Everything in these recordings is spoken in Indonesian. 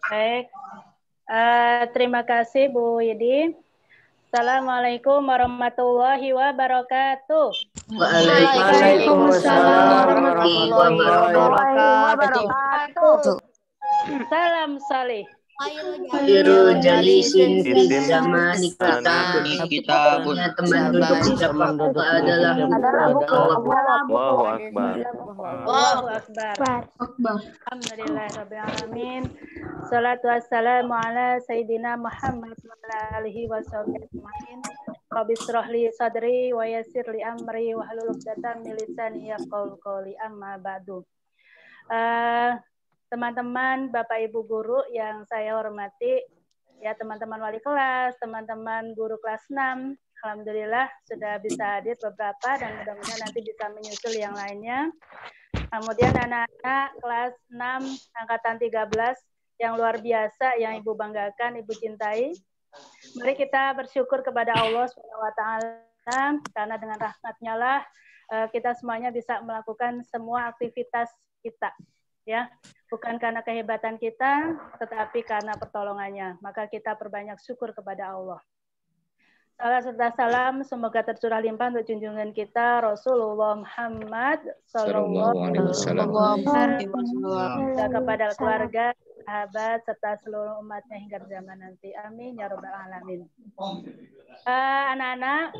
Baik. Terima kasih Bu Yedi. Assalamualaikum warahmatullahi wabarakatuh. Waalaikumsalam warahmatullahi wabarakatuh. Salam salih. Khairu jalisin fi zamani kita punya teman duduk siapa adalah Allahu Akbar. Allahu Akbar. Alhamdulillah Rabbil Alamin. Salatu wassalamu ala Sayyidina Muhammad wa ala alihi wa sahbihi ajma'in. Rabbi shrah li sadri wa yassir li amri wa hlul 'uqdatam min lisani yafqahu qawli, amma ba'du. Teman-teman, Bapak Ibu guru yang saya hormati, ya teman-teman wali kelas, teman-teman guru kelas 6, alhamdulillah sudah bisa hadir beberapa dan mudah-mudahan nanti bisa menyusul yang lainnya. Kemudian anak-anak kelas 6 angkatan 13 yang luar biasa yang Ibu banggakan, Ibu cintai. Mari kita bersyukur kepada Allah SWT karena dengan rahmat-Nya lah kita semuanya bisa melakukan semua aktivitas kita, ya. Bukan karena kehebatan kita, tetapi karena pertolongannya. Maka kita perbanyak syukur kepada Allah. Salam serta salam semoga tercurah limpah untuk junjungan kita Rasulullah Muhammad Sallallahu Alaihi Wasallam, kepada keluarga, sahabat serta seluruh umatnya hingga zaman nanti. Amin ya robbal alamin. Anak-anak,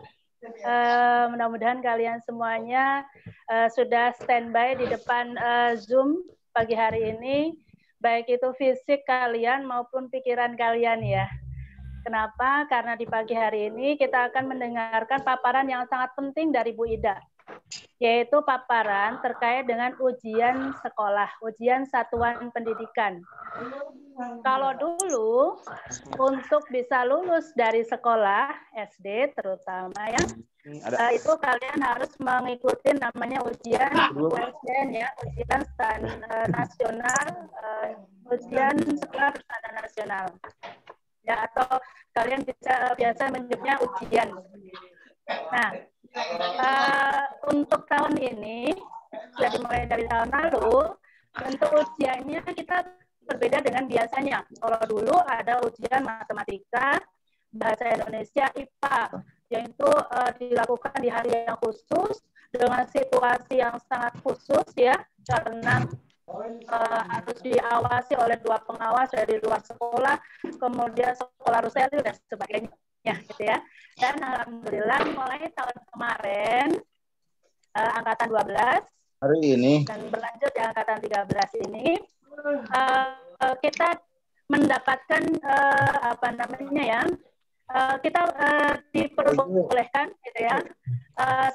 mudah-mudahan kalian semuanya sudah standby di depan Zoom pagi hari ini, baik itu fisik kalian maupun pikiran kalian ya. Kenapa? Karena di pagi hari ini kita akan mendengarkan paparan yang sangat penting dari Bu Ida, yaitu paparan terkait dengan ujian sekolah, ujian satuan pendidikan. Kalau dulu untuk bisa lulus dari sekolah SD terutama ya, itu kalian harus mengikuti namanya ujian USN ya, ujian nasional, ujian sekolah berstandar nasional. Ya, atau kalian biasa menyebutnya ujian. Nah, untuk tahun ini, sudah dimulai dari tahun lalu, untuk ujiannya kita berbeda dengan biasanya. Kalau dulu ada ujian matematika, bahasa Indonesia, IPA, yang itu dilakukan di hari yang khusus, dengan situasi yang sangat khusus ya, karena harus diawasi oleh 2 pengawas dari luar sekolah, kemudian sekolah harus steril dan sebagainya, gitu ya. Dan alhamdulillah mulai tahun kemarin angkatan 12 hari ini dan berlanjut di angkatan 13 ini kita mendapatkan apa namanya ya, kita diperbolehkan gitu ya,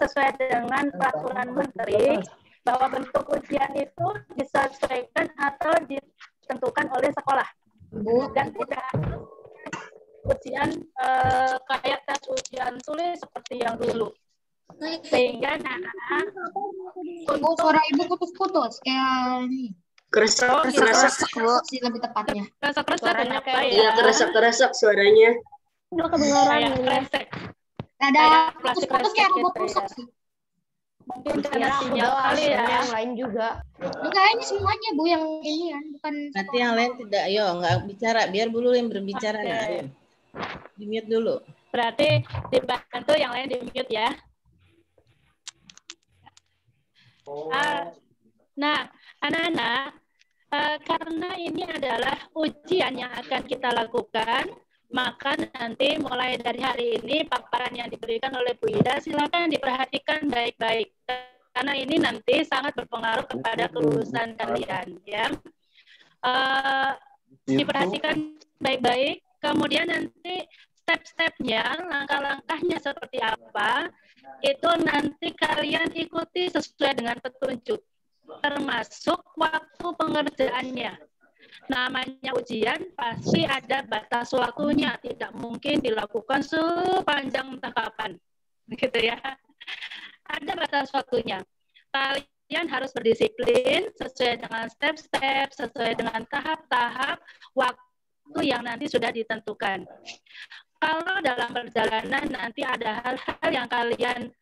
sesuai dengan peraturan menteri bahwa bentuk ujian itu disesuaikan atau ditentukan oleh sekolah dan tidak ujian kayak tes ujian tulis seperti yang dulu, sehingga suara ibu putus-putus kayak ini. Keresak Sih lebih tepatnya. suaranya kayak Iya, keresak suaranya. Udah kedengaran kresek. Ada putus-putus kayak robot rusak sih. Mungkin karena sinyal kali ya. Yang lain juga. Enggak, ini semuanya Bu yang ini kan, bukan. Nanti yang lain tidak, yo nggak bicara, biar dulu yang berbicara. Nah, ayo. Di mute dulu. Berarti dibantu yang lain di mute ya. Nah, anak-anak, karena ini adalah ujian yang akan kita lakukan, maka nanti mulai dari hari ini paparan yang diberikan oleh Bu Ida silakan diperhatikan baik-baik, karena ini nanti sangat berpengaruh kepada kelulusan kalian ya. Diperhatikan baik-baik, kemudian nanti step-stepnya, langkah-langkahnya seperti apa, itu nanti kalian ikuti sesuai dengan petunjuk, termasuk waktu pengerjaannya. Namanya ujian pasti ada batas waktunya, tidak mungkin dilakukan sepanjang entah kapan, gitu ya. Ada batas waktunya. Kalian harus berdisiplin sesuai dengan step-step, sesuai dengan tahap-tahap waktu yang nanti sudah ditentukan. Kalau dalam perjalanan nanti ada hal-hal yang kalian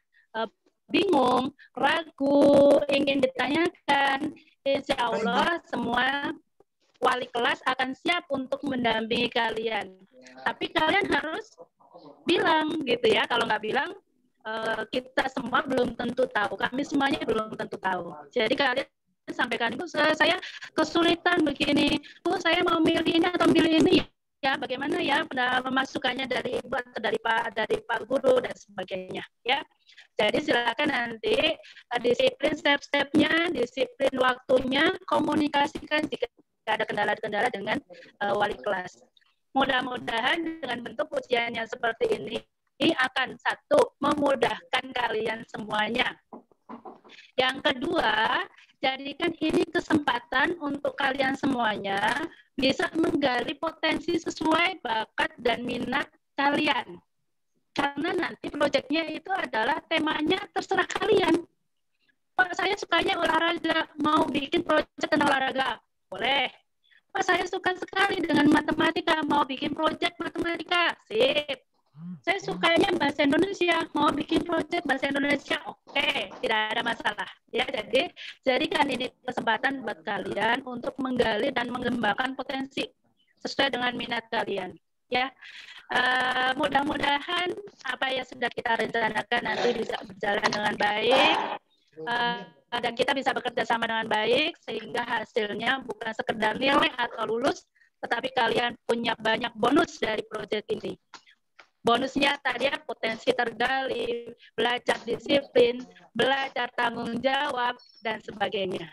bingung, ragu, ingin ditanyakan, insya Allah semua wali kelas akan siap untuk mendampingi kalian. Tapi kalian harus bilang gitu ya. Kalau nggak bilang, kita semua belum tentu tahu. Kami semuanya belum tentu tahu. Jadi kalian sampaikan, Bu, saya kesulitan begini. Bu, saya mau milih ini atau milih ini. Ya, bagaimana ya pemasukannya dari Ibu atau dari Pak Guru dan sebagainya. Ya. Jadi silakan nanti disiplin step-stepnya, disiplin waktunya, komunikasikan jika ada kendala-kendala dengan wali kelas. Mudah-mudahan dengan bentuk ujiannya seperti ini akan satu, memudahkan kalian semuanya. Yang kedua, jadikan ini kesempatan untuk kalian semuanya bisa menggali potensi sesuai bakat dan minat kalian. Karena nanti proyeknya itu adalah temanya terserah kalian. Pak, saya sukanya olahraga, mau bikin proyek tentang olahraga, boleh. Pak, saya suka sekali dengan matematika, mau bikin proyek matematika, sip. Saya sukanya bahasa Indonesia, mau bikin proyek bahasa Indonesia, oke, tidak ada masalah. Ya, jadi jadikan ini kesempatan buat kalian untuk menggali dan mengembangkan potensi sesuai dengan minat kalian. Ya, mudah-mudahan apa yang sudah kita rencanakan nanti bisa berjalan dengan baik. Dan kita bisa bekerja sama dengan baik sehingga hasilnya bukan sekedar nilai atau lulus, tetapi kalian punya banyak bonus dari proyek ini. Bonusnya tadi ya, potensi tergali, belajar disiplin, belajar tanggung jawab, dan sebagainya.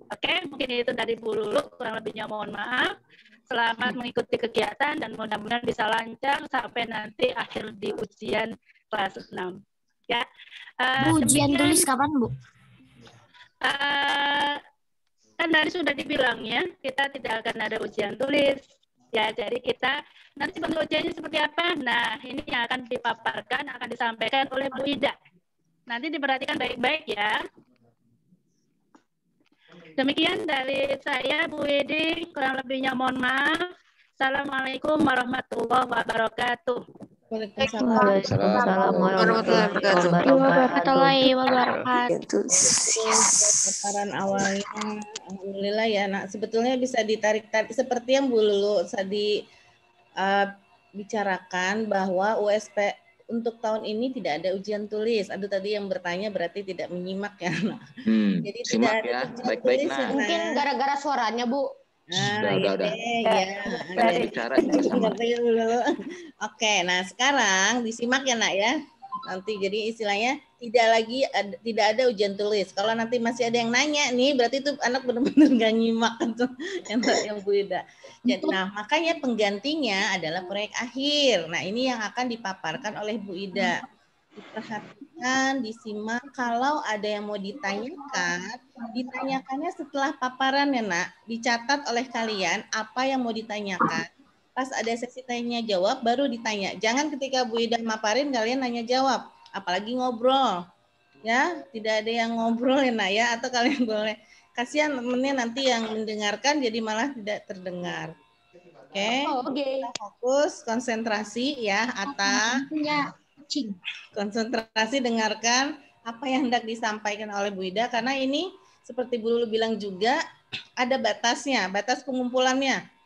Oke, mungkin itu dari Bu Lulu, kurang lebihnya mohon maaf. Selamat mengikuti kegiatan dan mudah-mudahan bisa lancar sampai nanti akhir di ujian kelas 6. Ya. Bu, ujian tulis kapan, Bu? Kan tadi sudah dibilang ya, kita tidak akan ada ujian tulis. Ya, jadi kita nanti bentuk ujiannya seperti apa? Nah, ini yang akan dipaparkan, akan disampaikan oleh Bu Ida. Nanti diperhatikan baik-baik ya. Demikian dari saya, Bu Edi, kurang lebihnya mohon maaf. Assalamualaikum warahmatullahi wabarakatuh. Waalaikumsalam warahmatullahi wabarakatuh. Paparan awalnya, alhamdulillah ya, Nak. Sebetulnya bisa ditarik-tarik seperti yang Bu Lulu tadi bicarakan bahwa USP untuk tahun ini tidak ada ujian tulis. Aduh, tadi yang bertanya berarti tidak menyimak ya, Nak. Jadi tidak ada ujian baik-baik, tulis. Nak. Mungkin gara-gara suaranya, Bu. Udah. Ya, Bicara juga sama. Oke, nah sekarang disimak ya, Nak ya. Nanti jadi istilahnya tidak ada ujian tulis. Kalau nanti masih ada yang nanya nih, berarti itu anak benar-benar nggak nyimak tuh yang Bu Ida. Nah, makanya penggantinya adalah proyek akhir. Nah, ini yang akan dipaparkan oleh Bu Ida. Diperhatikan, disimak. Kalau ada yang mau ditanyakannya setelah paparan ya, Nak. Dicatat oleh kalian apa yang mau ditanyakan. Pas ada sesi tanya jawab baru ditanya. Jangan ketika Bu Ida maparin kalian nanya jawab, apalagi ngobrol. Ya, tidak ada yang ngobrol ya, Nak ya, atau kalian boleh kasihan temennya nanti yang mendengarkan jadi malah tidak terdengar. Oke. Kita fokus konsentrasi ya, Atta. Konsentrasi dengarkan apa yang hendak disampaikan oleh Bu Ida karena ini seperti Bu Lulu bilang juga ada batasnya, batas pengumpulannya.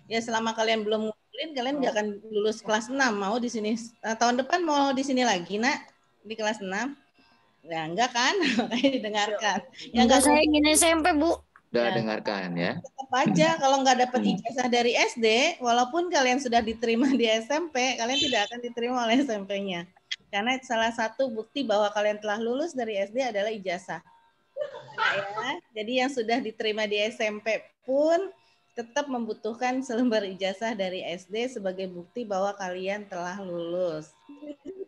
Ya selama kalian belum ngumpulin, kalian nggak akan lulus kelas 6. Mau di sini tahun depan mau di sini lagi, Nak, di kelas 6? Ya enggak kan? Makanya didengarkan. Ya enggak, saya ingin SMP, Bu. Udah dengarkan ya. Tetap aja kalau nggak dapat ijazah dari SD, walaupun kalian sudah diterima di SMP, kalian tidak akan diterima oleh SMP-nya. Karena salah satu bukti bahwa kalian telah lulus dari SD adalah ijazah. Nah, ya. Jadi yang sudah diterima di SMP pun tetap membutuhkan selembar ijazah dari SD sebagai bukti bahwa kalian telah lulus.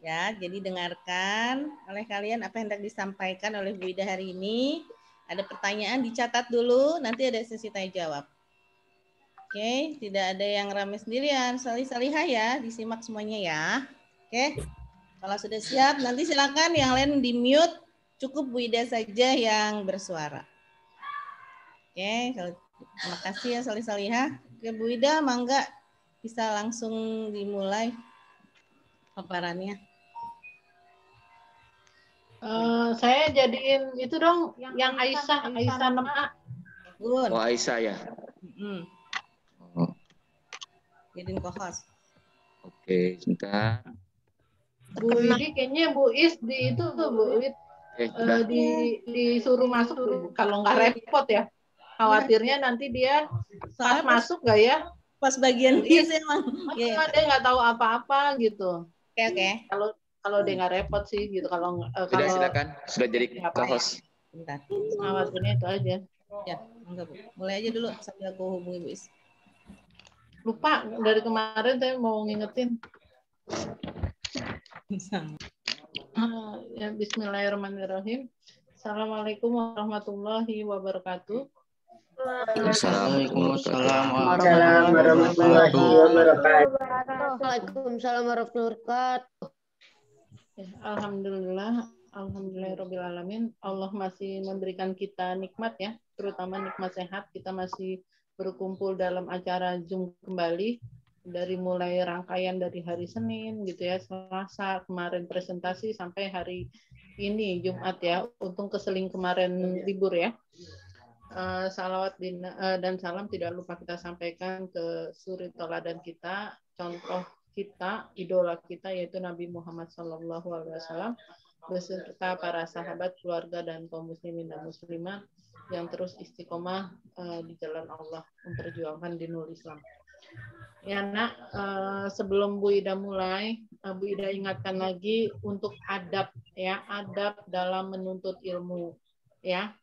Ya, jadi dengarkan oleh kalian apa yang hendak disampaikan oleh Bu Ida hari ini. Ada pertanyaan dicatat dulu, nanti ada sesi tanya jawab. Oke, tidak ada yang ramai sendirian. Salih-salihah ya, disimak semuanya ya. Oke, kalau sudah siap, nanti silakan yang lain di-mute. Cukup Bu Ida saja yang bersuara. Oke, terima kasih ya salih-salihah. Oke, Bu Ida, mangga bisa langsung dimulai paparannya. Saya jadiin itu dong yang Aisyah 6A. Gun. Oh, Aisyah ya. Jadi co-host. Oke, sebentar. Bu Widi kayaknya Bu Is di itu tuh Bu Wid Udah. disuruh masuk Bu. Kalau nggak repot ya. Khawatirnya nanti dia pas Soalnya masuk nggak ya? pas bagian is emang. Iya. Dia nggak tahu apa-apa gitu. Oke. Kalau dia nggak repot sih gitu. Kalau Sudah, silakan. Sudah jadi co-host. Bentar. khawatirnya itu aja. Ya, enggak Bu. Mulai aja dulu sambil aku hubungi Bu Is. Lupa dari kemarin saya mau ngingetin. Ya, Bismillahirrahmanirrahim. Assalamualaikum warahmatullahi wabarakatuh. Assalamualaikum warahmatullahi wabarakatuh. Waalaikumsalam warahmatullahi wabarakatuh. Ya, Alhamdulillahirabbil alamin. Allah masih memberikan kita nikmat ya, terutama nikmat sehat. Kita masih berkumpul dalam acara Zoom kembali dari mulai rangkaian dari hari Senin gitu ya, Selasa kemarin presentasi sampai hari ini Jumat ya. Untung keseling kemarin libur ya. Salawat dan salam tidak lupa kita sampaikan ke suri teladan kita, contoh kita, idola kita yaitu Nabi Muhammad SAW beserta para sahabat, keluarga dan kaum muslimin dan muslimat yang terus istiqomah di jalan Allah memperjuangkan dinul Islam. Ya Nak, sebelum Bu Ida mulai, Bu Ida ingatkan lagi untuk adab ya, adab dalam menuntut ilmu ya.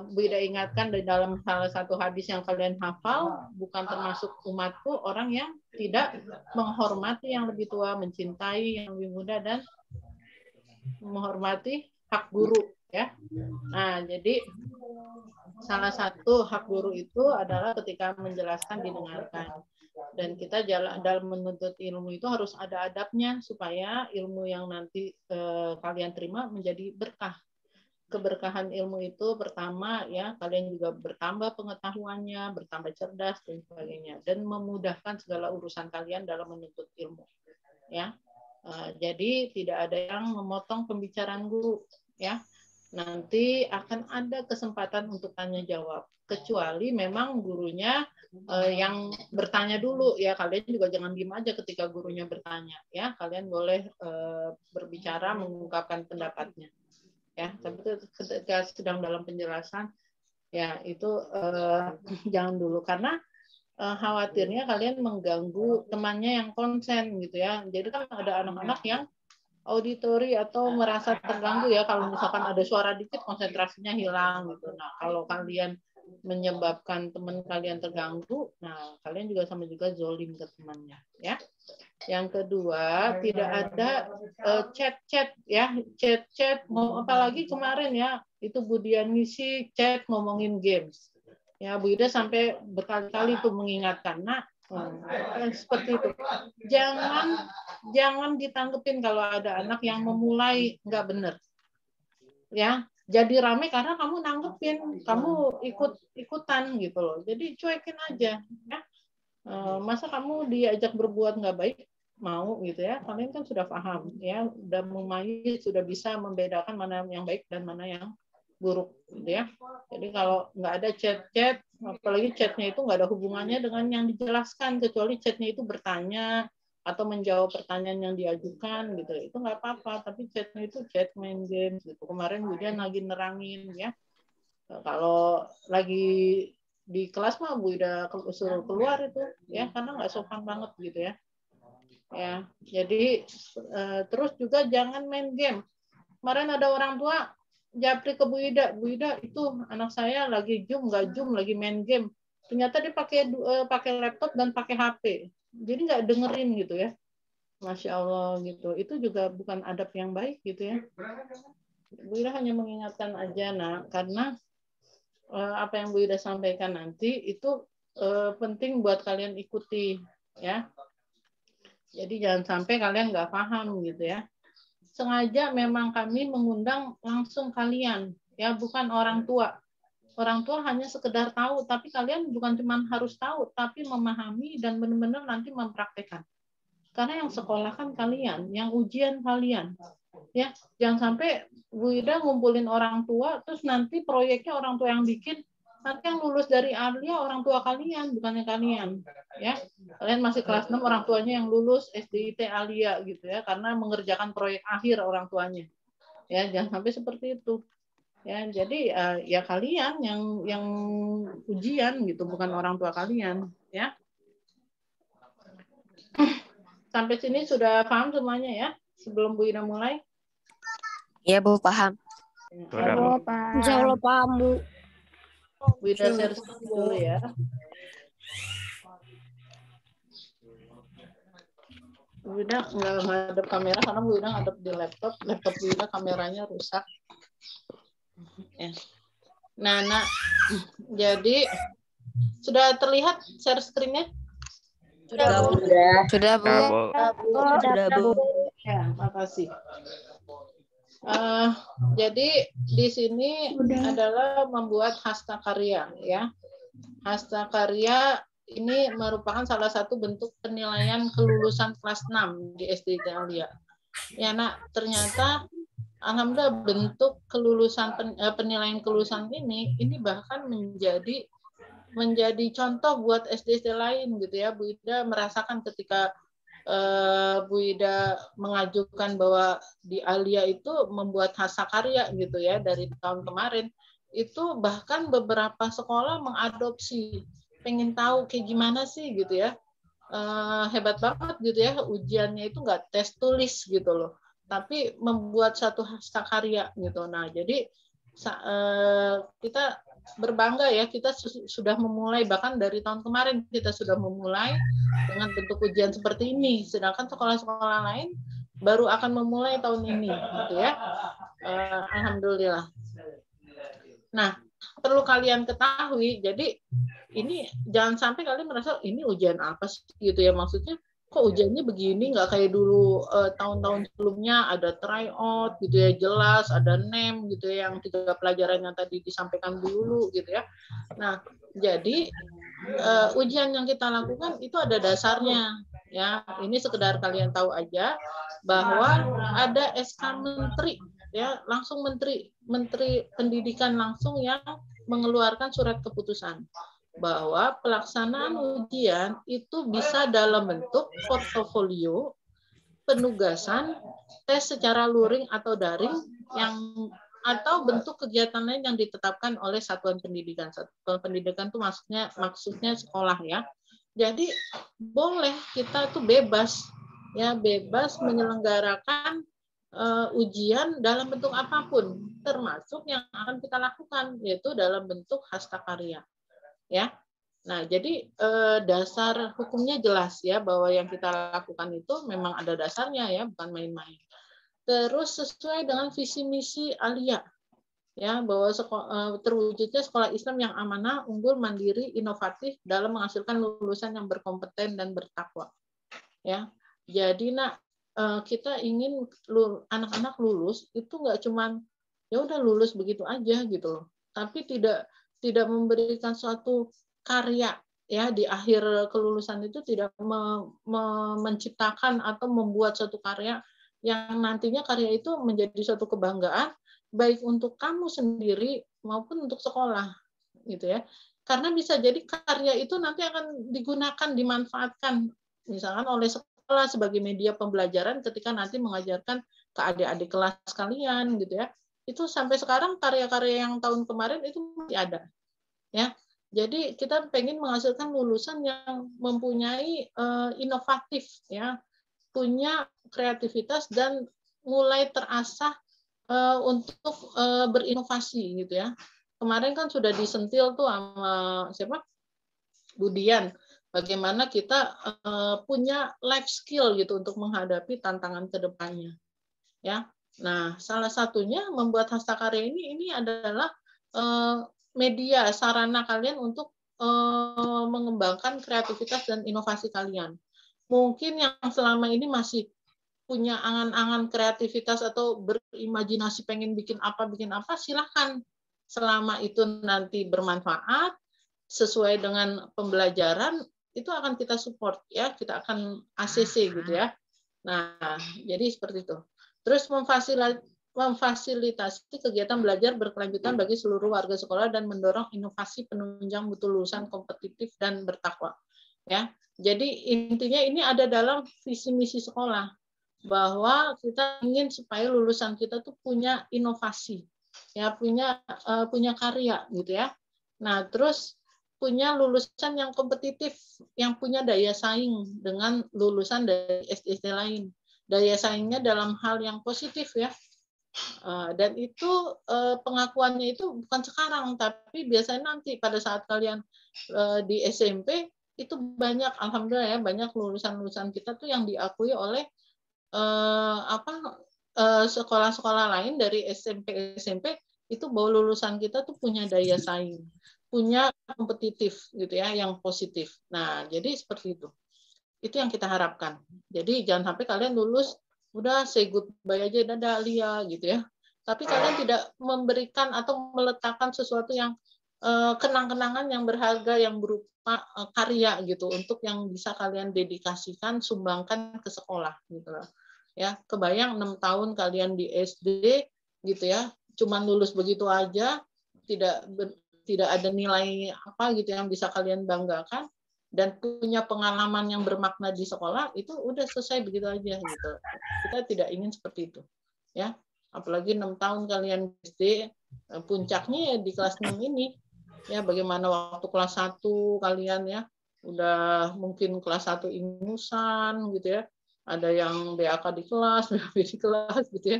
Bu Ida ingatkan di dalam salah satu hadis yang kalian hafal, bukan termasuk umatku orang yang tidak menghormati yang lebih tua, mencintai yang lebih muda dan menghormati hak guru ya. Nah, jadi salah satu hak guru itu adalah ketika menjelaskan didengarkan. Dan kita dalam menuntut ilmu itu harus ada adabnya supaya ilmu yang nanti kalian terima menjadi berkah. Keberkahan ilmu itu pertama ya, kalian juga bertambah pengetahuannya, bertambah cerdas dan sebagainya, dan memudahkan segala urusan kalian dalam menuntut ilmu ya. Jadi tidak ada yang memotong pembicaraan guru ya. Nanti akan ada kesempatan untuk tanya jawab, kecuali memang gurunya yang bertanya dulu ya. Kalian juga jangan diam aja ketika gurunya bertanya ya. Kalian boleh berbicara, mengungkapkan pendapatnya ya. Tapi ketika sedang dalam penjelasan ya itu jangan dulu, karena khawatirnya kalian mengganggu temannya yang konsen gitu ya. Jadi kan ada anak-anak yang auditori atau merasa terganggu ya, kalau misalkan ada suara dikit konsentrasinya hilang gitu. Nah, kalau kalian menyebabkan teman kalian terganggu, nah kalian juga sama juga zolim ke temannya ya. Yang kedua, tidak ada chat-chat ya, chat-chat, apalagi kemarin ya itu Budian ngisi chat ngomongin games ya. Bu Ida sampai berkali-kali itu mengingatkan, nah seperti itu, jangan ditanggepin kalau ada anak yang memulai nggak benar ya. Jadi rame karena kamu nanggepin, kamu ikutan gitu loh. Jadi cuekin aja ya. Masa kamu diajak berbuat nggak baik mau gitu ya. Kalian kan sudah paham ya, udah memayit, sudah bisa membedakan mana yang baik dan mana yang buruk gitu ya. Jadi kalau nggak ada chat-chat, apalagi chatnya itu nggak ada hubungannya dengan yang dijelaskan, kecuali chatnya itu bertanya atau menjawab pertanyaan yang diajukan gitu, itu nggak apa-apa. Tapi chatnya itu chat main game gitu. Kemarin Budian lagi nerangin ya, kalau lagi di kelas mah Bu udah suruh keluar itu ya, karena nggak sopan banget gitu ya. Ya, jadi terus juga jangan main game. Kemarin ada orang tua japri ke Bu Ida itu anak saya lagi Zoom lagi main game. Ternyata dia pakai laptop dan pakai HP. Jadi nggak dengerin gitu ya. Masya Allah gitu. Itu juga bukan adab yang baik gitu ya. Bu Ida hanya mengingatkan aja, nah, karena apa yang Bu Ida sampaikan nanti itu penting buat kalian ikuti ya. Jadi jangan sampai kalian nggak paham gitu ya. Sengaja memang kami mengundang langsung kalian ya, bukan orang tua. Orang tua hanya sekedar tahu, tapi kalian bukan cuma harus tahu, tapi memahami dan benar-benar nanti mempraktekkan. Karena yang sekolah kan kalian, yang ujian kalian. Ya, jangan sampai Bu Ida ngumpulin orang tua, terus nanti proyeknya orang tua yang bikin, Nanti yang lulus dari Alia orang tua kalian, bukannya kalian. Ya, kalian masih kelas 6, orang tuanya yang lulus SDIT Alia gitu ya, karena mengerjakan proyek akhir orang tuanya. Ya, jangan sampai seperti itu. Ya, jadi ya kalian yang ujian gitu, bukan orang tua kalian. Ya. Sampai sini sudah paham semuanya ya? Sebelum Bu Ina mulai? Iya, Bu, paham. Sudah, Bu. Insya Allah paham, Bu. Bu Ina share screen dulu ya. Bu Ina nggak ngadep kamera karena Bu Ina ngadep di laptop. Laptop Bu Ina kameranya rusak. Ya. Nah, jadi sudah terlihat share screen-nya? Sudah, Bu. Sudah, Bu. Sudah, Bu. Sudah, Bu. Ya, makasih. Jadi di sini adalah membuat hasta karya, ya. Hasta karya ini merupakan salah satu bentuk penilaian kelulusan kelas 6 di SDIT Alia. Ya, Nak, ternyata alhamdulillah bentuk kelulusan penilaian kelulusan ini bahkan menjadi contoh buat SD lain gitu ya. Bu Ida merasakan ketika Bu Ida mengajukan bahwa di Alia itu membuat hasta karya gitu ya dari tahun kemarin, itu bahkan beberapa sekolah mengadopsi, pengen tahu kayak gimana sih gitu ya. Hebat banget gitu ya, ujiannya itu nggak tes tulis gitu loh, tapi membuat satu hasta karya gitu. Nah, jadi kita berbangga ya, kita sudah memulai, bahkan dari tahun kemarin kita sudah memulai dengan bentuk ujian seperti ini, sedangkan sekolah-sekolah lain baru akan memulai tahun ini gitu ya. Alhamdulillah. Nah, perlu kalian ketahui, jadi ini jangan sampai kalian merasa ini ujian apa sih gitu ya, maksudnya kok ujiannya begini, nggak kayak dulu tahun-tahun sebelumnya ada tryout gitu ya, jelas ada NEM gitu ya, yang 3 pelajaran yang tadi disampaikan dulu gitu ya. Nah, jadi ujian yang kita lakukan itu ada dasarnya ya. Ini sekedar kalian tahu aja bahwa ada SK Menteri ya, langsung Menteri Pendidikan langsung yang mengeluarkan surat keputusan bahwa pelaksanaan ujian itu bisa dalam bentuk portofolio, penugasan, tes secara luring atau daring, atau bentuk kegiatan lain yang ditetapkan oleh satuan pendidikan. Satuan pendidikan itu maksudnya sekolah ya. Jadi boleh kita tuh bebas menyelenggarakan ujian dalam bentuk apapun, termasuk yang akan kita lakukan yaitu dalam bentuk hasta karya. Ya, nah jadi dasar hukumnya jelas ya, bahwa yang kita lakukan itu memang ada dasarnya ya, bukan main-main. Terus sesuai dengan visi misi Alia ya, bahwa terwujudnya sekolah Islam yang amanah, unggul, mandiri, inovatif dalam menghasilkan lulusan yang berkompeten dan bertakwa. Ya, jadi Nak, kita ingin anak-anak lulus itu nggak cuman ya udah lulus begitu aja gitu loh, tapi tidak memberikan suatu karya ya di akhir kelulusan itu, tidak menciptakan atau membuat suatu karya yang nantinya karya itu menjadi suatu kebanggaan baik untuk kamu sendiri maupun untuk sekolah gitu ya. Karena bisa jadi karya itu nanti akan digunakan, dimanfaatkan misalkan oleh sekolah sebagai media pembelajaran ketika nanti mengajarkan ke adik-adik kelas kalian gitu ya. Itu sampai sekarang karya-karya yang tahun kemarin itu masih ada. Ya, jadi kita pengen menghasilkan lulusan yang mempunyai inovatif, ya, punya kreativitas dan mulai terasah untuk berinovasi gitu ya. Kemarin kan sudah disentil tuh sama siapa? Budian, bagaimana kita punya life skill gitu untuk menghadapi tantangan kedepannya. Ya, nah salah satunya membuat hasta karya ini adalah media, sarana kalian untuk mengembangkan kreativitas dan inovasi kalian. Mungkin yang selama ini masih punya angan-angan kreativitas atau berimajinasi pengen bikin apa, silahkan. Selama itu nanti bermanfaat, sesuai dengan pembelajaran, itu akan kita support ya, kita akan ACC gitu ya. Nah, jadi seperti itu. Terus memfasilitasi kegiatan belajar berkelanjutan bagi seluruh warga sekolah dan mendorong inovasi penunjang mutu lulusan kompetitif dan bertakwa. Ya, jadi intinya ini ada dalam visi misi sekolah bahwa kita ingin supaya lulusan kita tuh punya inovasi, ya punya karya gitu ya. Nah, terus punya lulusan yang kompetitif, yang punya daya saing dengan lulusan dari SD lain. Daya saingnya dalam hal yang positif ya. Dan itu pengakuannya itu bukan sekarang, tapi biasanya nanti pada saat kalian di SMP itu banyak, alhamdulillah ya, banyak lulusan-lulusan kita tuh yang diakui oleh sekolah-sekolah lain dari SMP itu bahwa lulusan kita tuh punya daya saing, punya kompetitif gitu ya, yang positif. Nah, jadi seperti itu. Itu yang kita harapkan. Jadi jangan sampai kalian lulus udah say goodbye aja, dadah Lia gitu ya. Tapi kalian tidak memberikan atau meletakkan sesuatu yang kenang-kenangan yang berharga yang berupa karya gitu untuk yang bisa kalian dedikasikan, sumbangkan ke sekolah gitu loh. Ya, kebayang 6 tahun kalian di SD gitu ya, cuman lulus begitu aja, tidak ada nilai apa gitu yang bisa kalian banggakan, dan punya pengalaman yang bermakna di sekolah, itu udah selesai begitu aja gitu. Kita tidak ingin seperti itu. Ya, apalagi 6 tahun kalian SD, puncaknya ya di kelas 6 ini. Ya, bagaimana waktu kelas 1 kalian ya, udah mungkin kelas 1 ingusan gitu ya. Ada yang BAK di kelas, BAB di kelas gitu ya.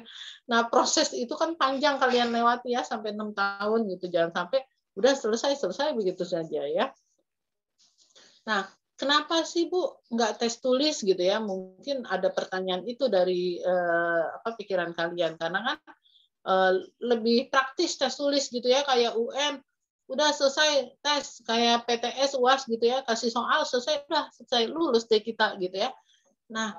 Nah, proses itu kan panjang kalian lewati ya sampai 6 tahun gitu. Jangan sampai udah selesai begitu saja ya. Nah, kenapa sih Bu nggak tes tulis gitu ya? Mungkin ada pertanyaan itu dari pikiran kalian, karena kan lebih praktis tes tulis gitu ya, kayak UN udah selesai tes, kayak PTS UAS gitu ya, kasih soal selesai, udah selesai, lulus deh kita gitu ya. Nah,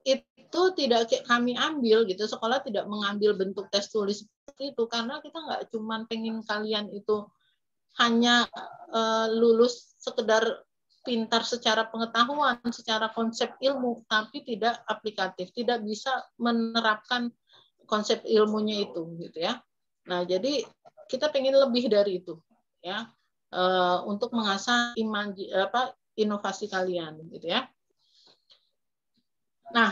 itu tidak kami ambil gitu, sekolah tidak mengambil bentuk tes tulis seperti itu, karena kita nggak cuma pengen kalian itu hanya lulus sekedar pintar secara pengetahuan, secara konsep ilmu, tapi tidak aplikatif, tidak bisa menerapkan konsep ilmunya itu, gitu ya. Nah, jadi kita pengen lebih dari itu, ya, untuk mengasah inovasi kalian, gitu ya. Nah,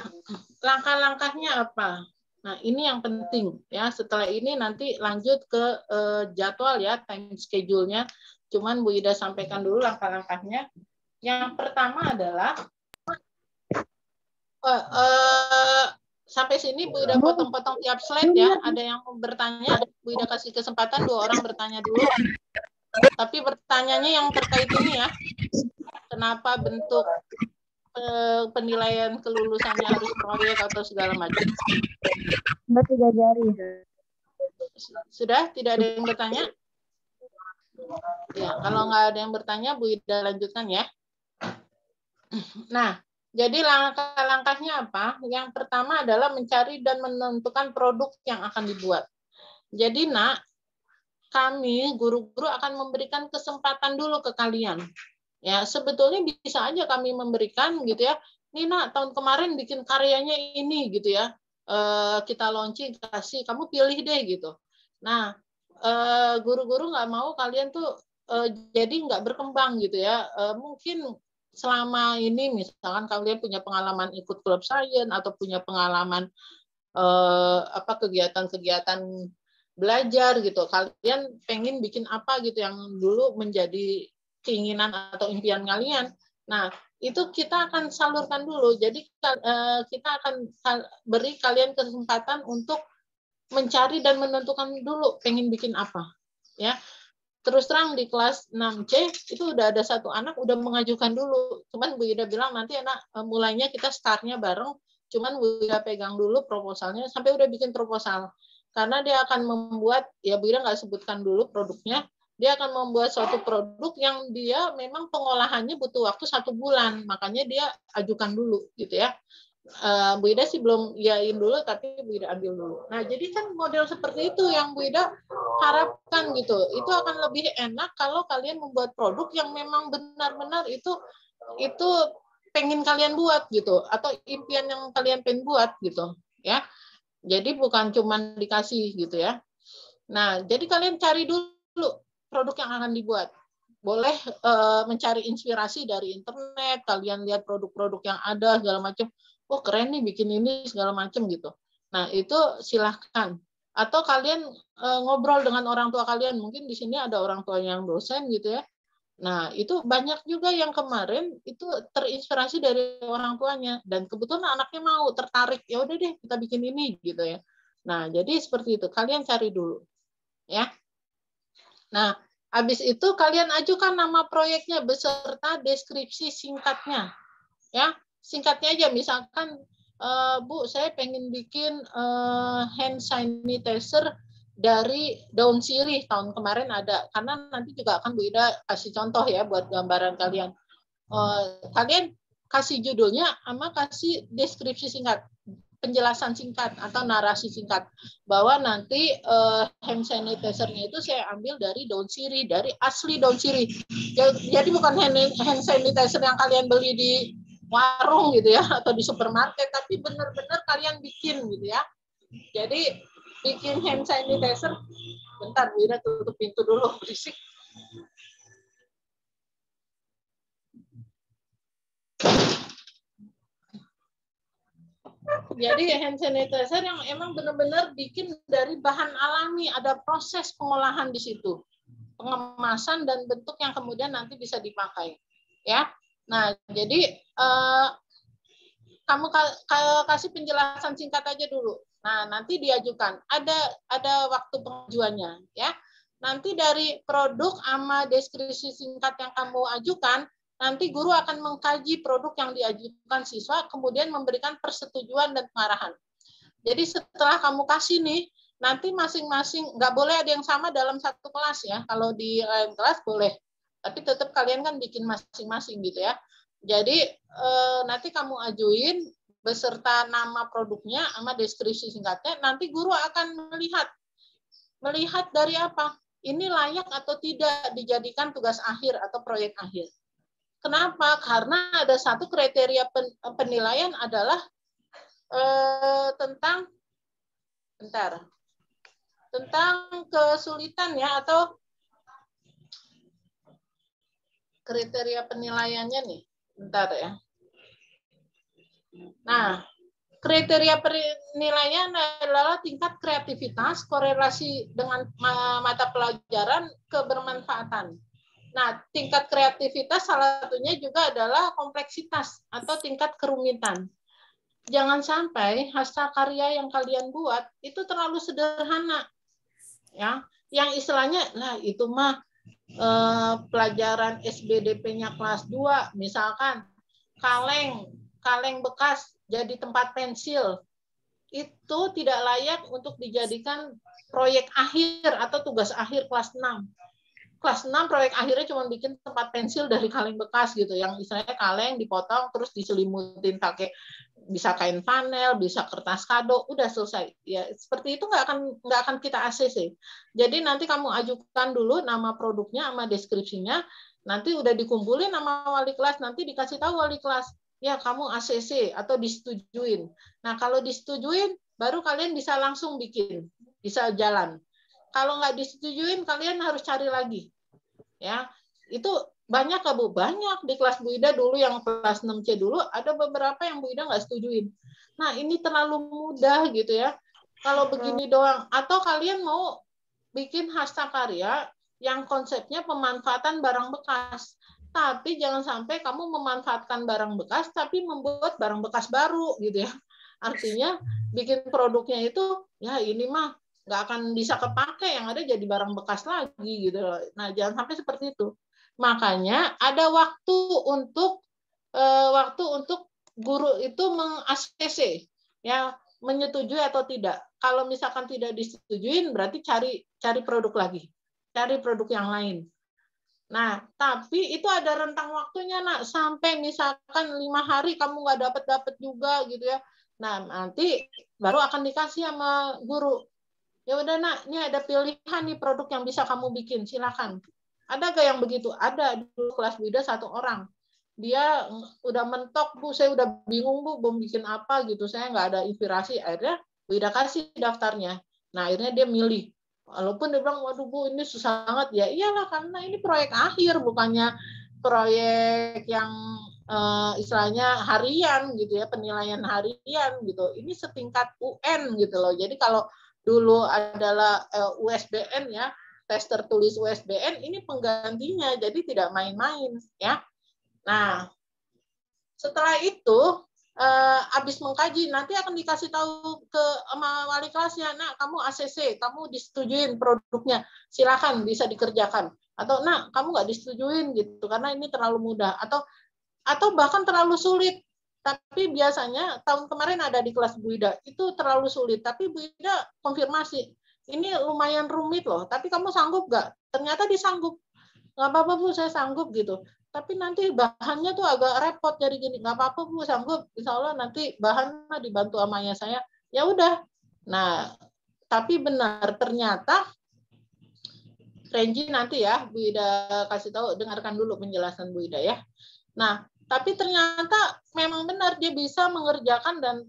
langkah-langkahnya apa? Nah, ini yang penting ya. Setelah ini nanti lanjut ke jadwal ya, time schedule-nya. Cuman Bu Ida sampaikan dulu langkah-langkahnya. Yang pertama adalah sampai sini Bu Ida potong-potong tiap slide ya. Ada yang mau bertanya, Bu Ida kasih kesempatan 2 orang bertanya dulu. Tapi pertanyaannya yang terkait ini ya. Kenapa bentuk penilaian kelulusannya harus proyek atau segala macam. Sudah? Tidak ada yang bertanya? Ya, kalau nggak ada yang bertanya, Bu Ida lanjutkan ya. Nah, jadi langkah-langkahnya apa? Yang pertama adalah mencari dan menentukan produk yang akan dibuat. Jadi, Nak, kami guru-guru akan memberikan kesempatan dulu ke kalian. Ya, sebetulnya bisa aja kami memberikan gitu ya. Nina tahun kemarin bikin karyanya ini gitu ya. Kita launching, kasih kamu pilih deh gitu. Nah, guru-guru nggak mau kalian tuh jadi nggak berkembang gitu ya. Mungkin selama ini misalkan kalian punya pengalaman ikut klub sains atau punya pengalaman kegiatan-kegiatan belajar gitu. Kalian pengen bikin apa gitu yang dulu menjadi keinginan atau impian kalian. Nah, itu kita akan salurkan dulu. Jadi kita akan beri kalian kesempatan untuk mencari dan menentukan dulu pengen bikin apa. Ya. Terus terang di kelas 6C itu udah ada 1 anak udah mengajukan dulu. Cuman Bu Ida bilang nanti anak mulainya kita startnya bareng. Cuman Bu Ida pegang dulu proposalnya sampai udah bikin proposal. Karena dia akan membuat, ya Bu Ida nggak sebutkan dulu produknya, dia akan membuat suatu produk yang dia memang pengolahannya butuh waktu 1 bulan, makanya dia ajukan dulu gitu ya. Bu Ida sih belum iyain dulu, tapi Bu Ida ambil dulu. Nah, jadi kan model seperti itu yang Bu Ida harapkan gitu. Itu akan lebih enak kalau kalian membuat produk yang memang benar-benar itu pengen kalian buat gitu, atau impian yang kalian pengen buat gitu ya. Jadi bukan cuma dikasih gitu ya. Nah, jadi kalian cari dulu produk yang akan dibuat. Boleh mencari inspirasi dari internet, kalian lihat produk-produk yang ada segala macam. Oh keren nih bikin ini segala macam gitu. Nah itu silahkan. Atau kalian ngobrol dengan orang tua kalian. Mungkin di sini ada orang tua yang dosen gitu ya. Nah itu banyak juga yang kemarin itu terinspirasi dari orang tuanya. Dan kebetulan anaknya mau tertarik. Ya udah deh kita bikin ini gitu ya. Nah jadi seperti itu. Kalian cari dulu. Ya. Nah habis itu kalian ajukan nama proyeknya beserta deskripsi singkatnya. Ya, singkatnya aja. Misalkan, Bu, saya pengen bikin hand sanitizer dari daun sirih. Tahun kemarin ada. Karena nanti juga akan Bu Ida kasih contoh ya buat gambaran kalian. Kalian kasih judulnya sama kasih deskripsi singkat. Penjelasan singkat atau narasi singkat bahwa nanti hand sanitizer-nya itu saya ambil dari daun sirih, dari asli daun sirih. Jadi bukan hand sanitizer yang kalian beli di warung gitu ya atau di supermarket, tapi benar-benar kalian bikin gitu ya. Jadi bikin hand sanitizer. Bentar, Bu Ira tutup pintu dulu, berisik. Jadi hand sanitizer yang emang benar-benar bikin dari bahan alami, ada proses pengolahan di situ, pengemasan dan bentuk yang kemudian nanti bisa dipakai, ya. Nah, jadi kamu kasih penjelasan singkat aja dulu. Nah, nanti diajukan. Ada waktu pengajuannya, ya. Nanti dari produk sama deskripsi singkat yang kamu ajukan, nanti guru akan mengkaji produk yang diajukan siswa, kemudian memberikan persetujuan dan pengarahan. Jadi setelah kamu kasih nih, nanti masing-masing, nggak boleh ada yang sama dalam satu kelas ya. Kalau di lain kelas boleh, tapi tetap kalian kan bikin masing-masing gitu ya. Jadi nanti kamu ajuin beserta nama produknya sama deskripsi singkatnya, nanti guru akan melihat dari apa? Ini layak atau tidak dijadikan tugas akhir atau proyek akhir. Kenapa? Karena ada satu kriteria penilaian adalah tentang kesulitan ya, atau kriteria penilaiannya nih. Bentar ya. Nah, kriteria penilaian adalah tingkat kreativitas, korelasi dengan mata pelajaran, kebermanfaatan. Nah, tingkat kreativitas salah satunya juga adalah kompleksitas atau tingkat kerumitan. Jangan sampai hasil karya yang kalian buat itu terlalu sederhana. Ya, yang istilahnya lah itu mah pelajaran SBDP-nya kelas 2, misalkan kaleng bekas jadi tempat pensil. Itu tidak layak untuk dijadikan proyek akhir atau tugas akhir kelas 6. Kelas 6 proyek akhirnya cuma bikin tempat pensil dari kaleng bekas gitu, yang istilahnya kaleng dipotong terus diselimutin pakai bisa kain panel, bisa kertas kado, udah selesai. Ya seperti itu nggak akan kita ACC. Jadi nanti kamu ajukan dulu nama produknya sama deskripsinya, nanti udah dikumpulin sama wali kelas, nanti dikasih tahu wali kelas, ya kamu ACC atau disetujuin. Nah kalau disetujuin, baru kalian bisa langsung bikin, bisa jalan. Kalau nggak disetujuin, kalian harus cari lagi. Ya, itu banyak Bu, banyak di kelas Bu Ida dulu yang kelas 6C dulu, ada beberapa yang Bu Ida nggak setujuin. Nah, ini terlalu mudah gitu ya. Kalau begini doang, atau kalian mau bikin hastakarya yang konsepnya pemanfaatan barang bekas. Tapi jangan sampai kamu memanfaatkan barang bekas, tapi membuat barang bekas baru gitu ya. Artinya bikin produknya itu, ya ini mah nggak akan bisa kepake, yang ada jadi barang bekas lagi gitu. Nah jangan sampai seperti itu. Makanya ada waktu untuk guru itu meng-ACC ya, menyetujui atau tidak. Kalau misalkan tidak disetujuin, berarti cari produk lagi, cari produk yang lain. Nah tapi itu ada rentang waktunya nak, sampai misalkan 5 hari kamu nggak dapat juga gitu ya. Nah nanti baru akan dikasih sama guru. Ya udah nak, ini ada pilihan nih produk yang bisa kamu bikin, silakan. Ada gak yang begitu? Ada. Dulu kelas Bu Ida 1 orang. Dia udah mentok, Bu, saya udah bingung Bu, mau bikin apa gitu. Saya nggak ada inspirasi. Akhirnya Bu Ida kasih daftarnya. Nah, akhirnya dia milih. Walaupun dia bilang, waduh Bu, ini susah banget. Ya iyalah, karena ini proyek akhir, bukannya proyek yang istilahnya harian gitu ya, penilaian harian gitu. Ini setingkat UN gitu loh. Jadi kalau dulu adalah USBN ya, tes tertulis USBN, ini penggantinya, jadi tidak main-main ya. Nah, setelah itu habis mengkaji, nanti akan dikasih tahu ke wali kelasnya, nah kamu ACC, kamu disetujuin produknya, silakan bisa dikerjakan. Atau nah kamu nggak disetujuin gitu, karena ini terlalu mudah. Atau bahkan terlalu sulit. Tapi biasanya tahun kemarin ada di kelas Bu Ida, itu terlalu sulit. Tapi Bu Ida konfirmasi, ini lumayan rumit loh, tapi kamu sanggup nggak? Ternyata disanggup. Nggak apa-apa Bu, saya sanggup gitu. Tapi nanti bahannya tuh agak repot jadi gini. Nggak apa-apa Bu, sanggup. Insya Allah nanti bahannya dibantu sama ayah saya. Ya udah. Nah, tapi benar ternyata Renji nanti ya Bu Ida kasih tahu, dengarkan dulu penjelasan Bu Ida ya. Nah, tapi ternyata memang benar dia bisa mengerjakan dan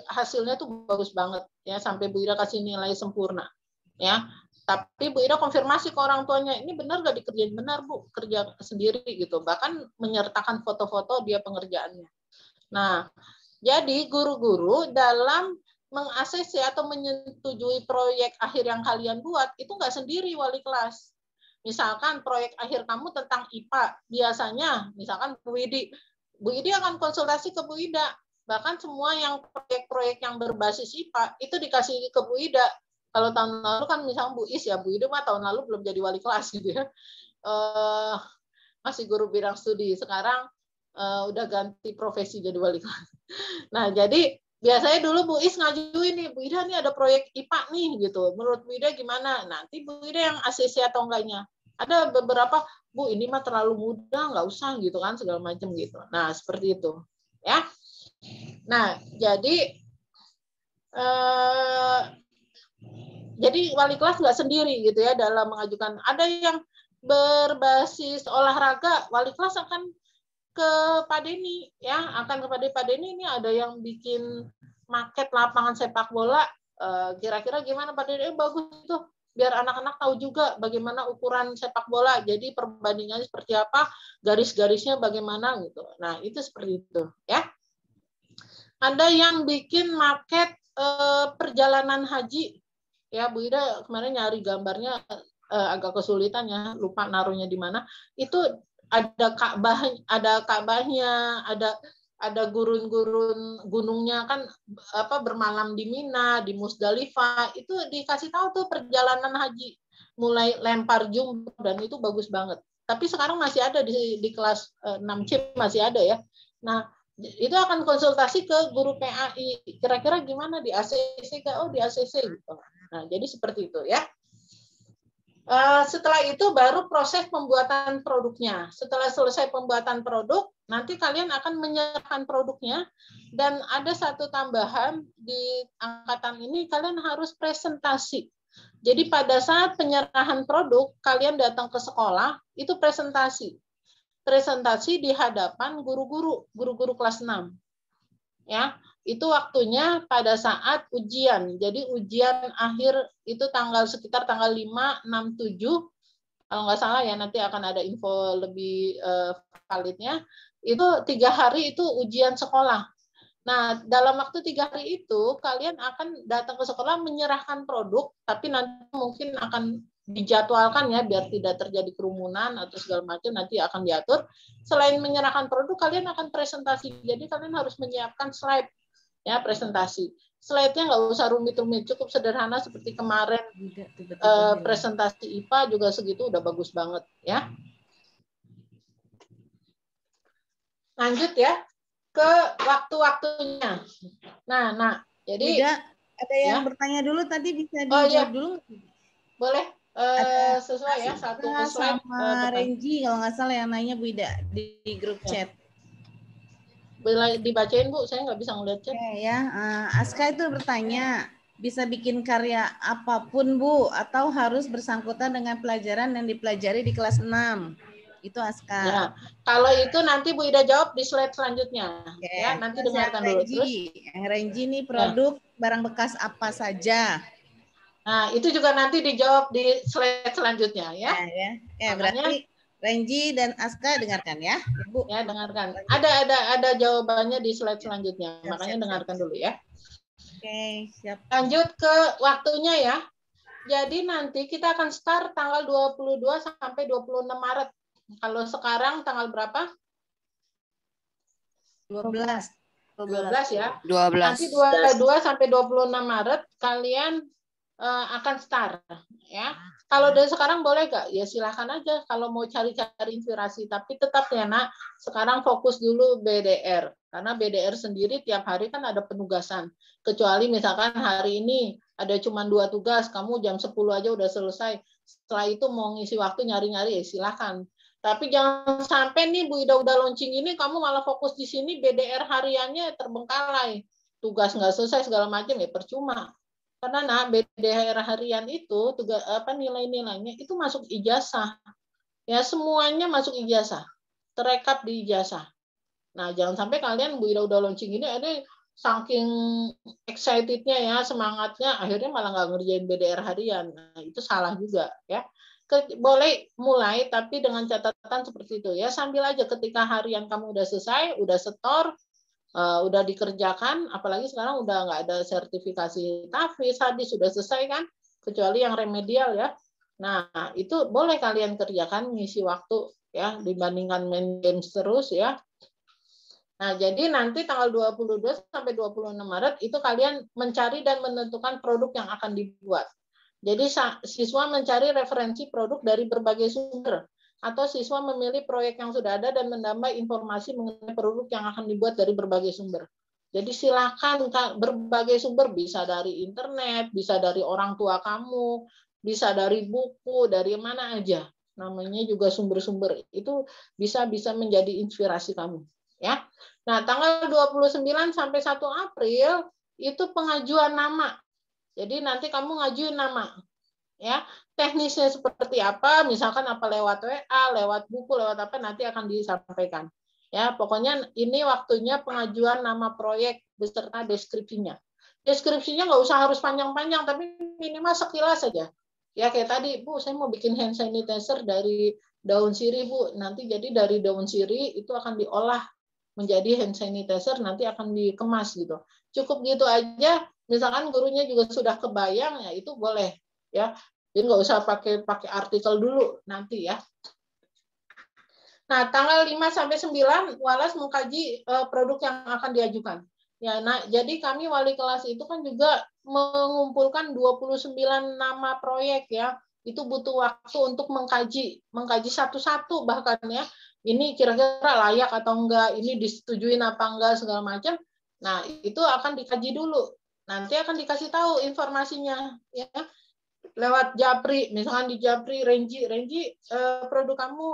hasilnya tuh bagus banget ya, sampai Bu Ida kasih nilai sempurna ya. Tapi Bu Ida konfirmasi ke orang tuanya, ini benar nggak dikerjain? Benar Bu, kerja sendiri gitu. Bahkan menyertakan foto-foto dia pengerjaannya. Nah, jadi guru-guru dalam meng-ACC atau menyetujui proyek akhir yang kalian buat, itu nggak sendiri wali kelas. Misalkan proyek akhir kamu tentang IPA, biasanya misalkan Bu Idi akan konsultasi ke Bu Ida. Bahkan semua yang proyek-proyek yang berbasis IPA, itu dikasih ke Bu Ida. Kalau tahun lalu kan misalnya Bu Is ya, Bu Ida mah tahun lalu belum jadi wali kelas gitu ya. Masih guru bidang studi. Sekarang udah ganti profesi jadi wali kelas. Nah, jadi biasanya dulu Bu Is ngajuin nih, Bu Ida nih ada proyek IPA nih gitu. Menurut Bu Ida gimana? Nanti Bu Ida yang ACC atau enggaknya. Ada beberapa, Bu ini mah terlalu mudah, nggak usah gitu kan, segala macam gitu. Nah, seperti itu. Ya. Nah, jadi wali kelas nggak sendiri gitu ya dalam mengajukan. Ada yang berbasis olahraga, wali kelas akan ke Pak Denny ya, akan kepada Pak Denny. Ini ada yang bikin market lapangan sepak bola, kira-kira gimana Pak Denny? Bagus tuh, biar anak-anak tahu juga bagaimana ukuran sepak bola, jadi perbandingannya seperti apa, garis-garisnya bagaimana gitu. Nah, itu seperti itu ya. Ada yang bikin market perjalanan haji ya, Bu Ida kemarin nyari gambarnya agak kesulitan ya, lupa naruhnya di mana. Itu ada Ka'bahnya, ada gurun-gurun gunungnya kan, apa bermalam di Mina, di Musdalifah, itu dikasih tahu tuh perjalanan haji, mulai lempar jumroh, dan itu bagus banget. Tapi sekarang masih ada di kelas 6C masih ada ya. Nah, itu akan konsultasi ke guru PAI, kira-kira gimana di ACC? Oh, di ACC gitu. Nah, jadi seperti itu ya. Setelah itu baru proses pembuatan produknya. Setelah selesai pembuatan produk, nanti kalian akan menyerahkan produknya. Dan ada satu tambahan di angkatan ini, kalian harus presentasi. Jadi pada saat penyerahan produk, kalian datang ke sekolah, itu presentasi. Presentasi di hadapan guru-guru kelas 6. Ya, itu waktunya pada saat ujian. Jadi ujian akhir itu sekitar tanggal 5, 6, 7. Kalau nggak salah ya, nanti akan ada info lebih validnya. Itu 3 hari itu ujian sekolah. Nah, dalam waktu 3 hari itu, kalian akan datang ke sekolah menyerahkan produk, tapi nanti mungkin akan dijadwalkan ya, biar tidak terjadi kerumunan atau segala macam, nanti akan diatur. Selain menyerahkan produk, kalian akan presentasi. Jadi kalian harus menyiapkan slide ya, presentasi. Slide-nya nggak usah rumit-rumit, cukup sederhana seperti kemarin presentasi IPA juga segitu udah bagus banget ya. Lanjut ya ke waktu-waktunya. Nah, jadi Udah, ada yang ya, bertanya dulu tadi, bisa dijawab dulu. Boleh sesuai ya, satu slide sama Renji kalau nggak salah yang nanya Bu Ida di grup chat. Boleh dibacain Bu, saya nggak bisa ngeliat chat. Oke ya, Aska itu bertanya, bisa bikin karya apapun Bu, atau harus bersangkutan dengan pelajaran yang dipelajari di kelas 6? Itu Aska. Ya, kalau itu nanti Bu Ida jawab di slide selanjutnya. Ya, nanti dengarkan dulu. Terus yang Renji nih produk barang bekas apa saja? Nah, itu juga nanti dijawab di slide selanjutnya ya. Ya, berarti Renji dan Aska dengarkan ya, Ibu. Ya, dengarkan. Ada jawabannya di slide selanjutnya. Makanya dengarkan dulu ya. Oke, siap. Lanjut ke waktunya ya. Jadi nanti kita akan start tanggal 22 sampai 26 Maret. Kalau sekarang tanggal berapa? 12. 12 ya. 12. Nanti 22 sampai 26 Maret kalian akan start ya. Kalau dari sekarang boleh nggak? Ya silahkan aja kalau mau cari-cari inspirasi. Tapi tetap ya nak, sekarang fokus dulu BDR. Karena BDR sendiri tiap hari kan ada penugasan. Kecuali misalkan hari ini ada cuma 2 tugas, kamu jam 10 aja udah selesai. Setelah itu mau ngisi waktu nyari-nyari ya silahkan. Tapi jangan sampai nih Bu Ida udah launching ini, kamu malah fokus di sini, BDR hariannya terbengkalai. Tugas nggak selesai segala macam ya percuma. Karena nah BDR harian itu tugas nilai-nilainya itu masuk ijazah. Ya semuanya masuk ijazah. Terekap di ijazah. Nah, jangan sampai kalian Bu Ida udah launching ini ada saking excitednya ya, semangatnya akhirnya malah nggak ngerjain BDR harian. Nah, itu salah juga ya. Boleh mulai tapi dengan catatan seperti itu ya, sambil aja ketika harian kamu udah selesai, udah setor, udah dikerjakan, apalagi sekarang udah nggak ada sertifikasi TAFIS, hadis sudah selesai kan, kecuali yang remedial ya. Nah, itu boleh kalian kerjakan ngisi waktu ya, dibandingkan main games terus ya. Nah, jadi nanti tanggal 22 sampai 26 Maret itu kalian mencari dan menentukan produk yang akan dibuat. Jadi siswa mencari referensi produk dari berbagai sumber, atau siswa memilih proyek yang sudah ada dan menambah informasi mengenai produk yang akan dibuat dari berbagai sumber. Jadi silakan berbagai sumber, bisa dari internet, bisa dari orang tua kamu, bisa dari buku, dari mana aja. Namanya juga sumber-sumber itu bisa menjadi inspirasi kamu, ya. Nah, tanggal 29 sampai 1 April itu pengajuan nama. Jadi nanti kamu ngajuin nama. Ya, teknisnya seperti apa, misalkan apa lewat WA, lewat buku, lewat apa nanti akan disampaikan. Ya, pokoknya ini waktunya pengajuan nama proyek beserta deskripsinya. Deskripsinya nggak usah harus panjang-panjang, tapi minimal sekilas saja. Ya, kayak tadi, Bu, saya mau bikin hand sanitizer dari daun sirih, Bu. Nanti jadi dari daun sirih itu akan diolah menjadi hand sanitizer, nanti akan dikemas gitu. Cukup gitu aja. Misalkan gurunya juga sudah kebayang, ya itu boleh. Ya, jadi nggak usah pakai artikel dulu nanti ya. Nah, tanggal 5 sampai 9 Walas mengkaji produk yang akan diajukan. Ya, nah, jadi kami wali kelas itu kan juga mengumpulkan 29 nama proyek ya. Itu butuh waktu untuk mengkaji satu-satu bahkan ya. Ini kira-kira layak atau enggak, ini disetujuin apa enggak segala macam. Nah, itu akan dikaji dulu. Nanti akan dikasih tahu informasinya ya. Lewat Japri, misalkan di Japri, Renji, produk kamu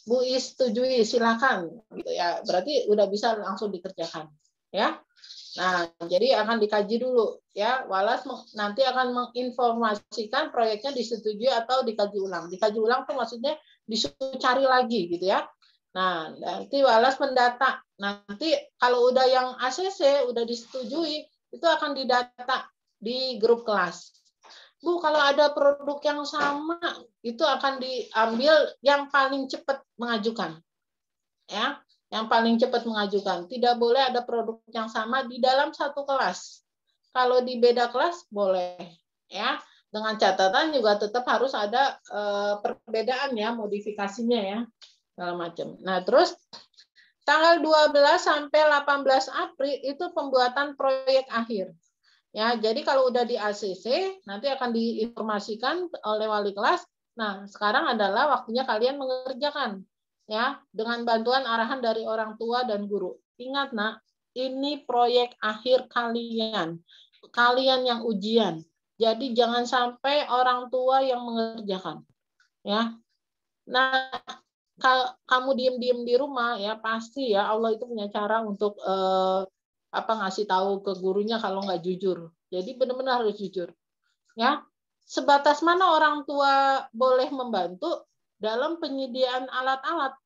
Bu Is setujui, silakan, gitu ya. Berarti udah bisa langsung dikerjakan, ya. Nah, jadi akan dikaji dulu, ya. Walas nanti akan menginformasikan proyeknya disetujui atau dikaji ulang. Dikaji ulang tuh maksudnya disuruh cari lagi, gitu ya. Nah, nanti Walas mendata. Nanti kalau udah yang ACC udah disetujui, itu akan didata di grup kelas. Bu, kalau ada produk yang sama, itu akan diambil yang paling cepat mengajukan. Ya, yang paling cepat mengajukan. Tidak boleh ada produk yang sama di dalam satu kelas. Kalau di beda kelas, boleh. Ya, dengan catatan juga tetap harus ada perbedaan ya, modifikasinya ya, segala macam. Nah, terus tanggal 12 sampai 18 April itu pembuatan proyek akhir. Ya, jadi kalau udah di ACC nanti akan diinformasikan oleh wali kelas. Nah, sekarang adalah waktunya kalian mengerjakan ya dengan bantuan arahan dari orang tua dan guru. Ingat, Nak, ini proyek akhir kalian. Kalian yang ujian. Jadi jangan sampai orang tua yang mengerjakan. Ya. Nah, kalau kamu diem-diem di rumah ya pasti ya Allah itu punya cara untuk ngasih tahu ke gurunya kalau nggak jujur. Jadi benar-benar harus jujur. Ya, sebatas mana orang tua boleh membantu dalam penyediaan alat-alat,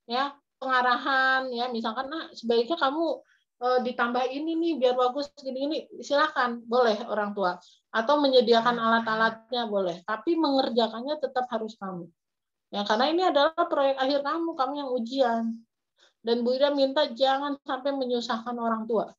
ya, pengarahan, ya, misalkan, nah, sebaiknya kamu ditambah ini nih biar bagus gini-gini, silakan, boleh orang tua. Atau menyediakan alat-alatnya boleh, tapi mengerjakannya tetap harus kamu. Ya, karena ini adalah proyek akhir kamu yang ujian. Dan Bu Ida minta jangan sampai menyusahkan orang tua.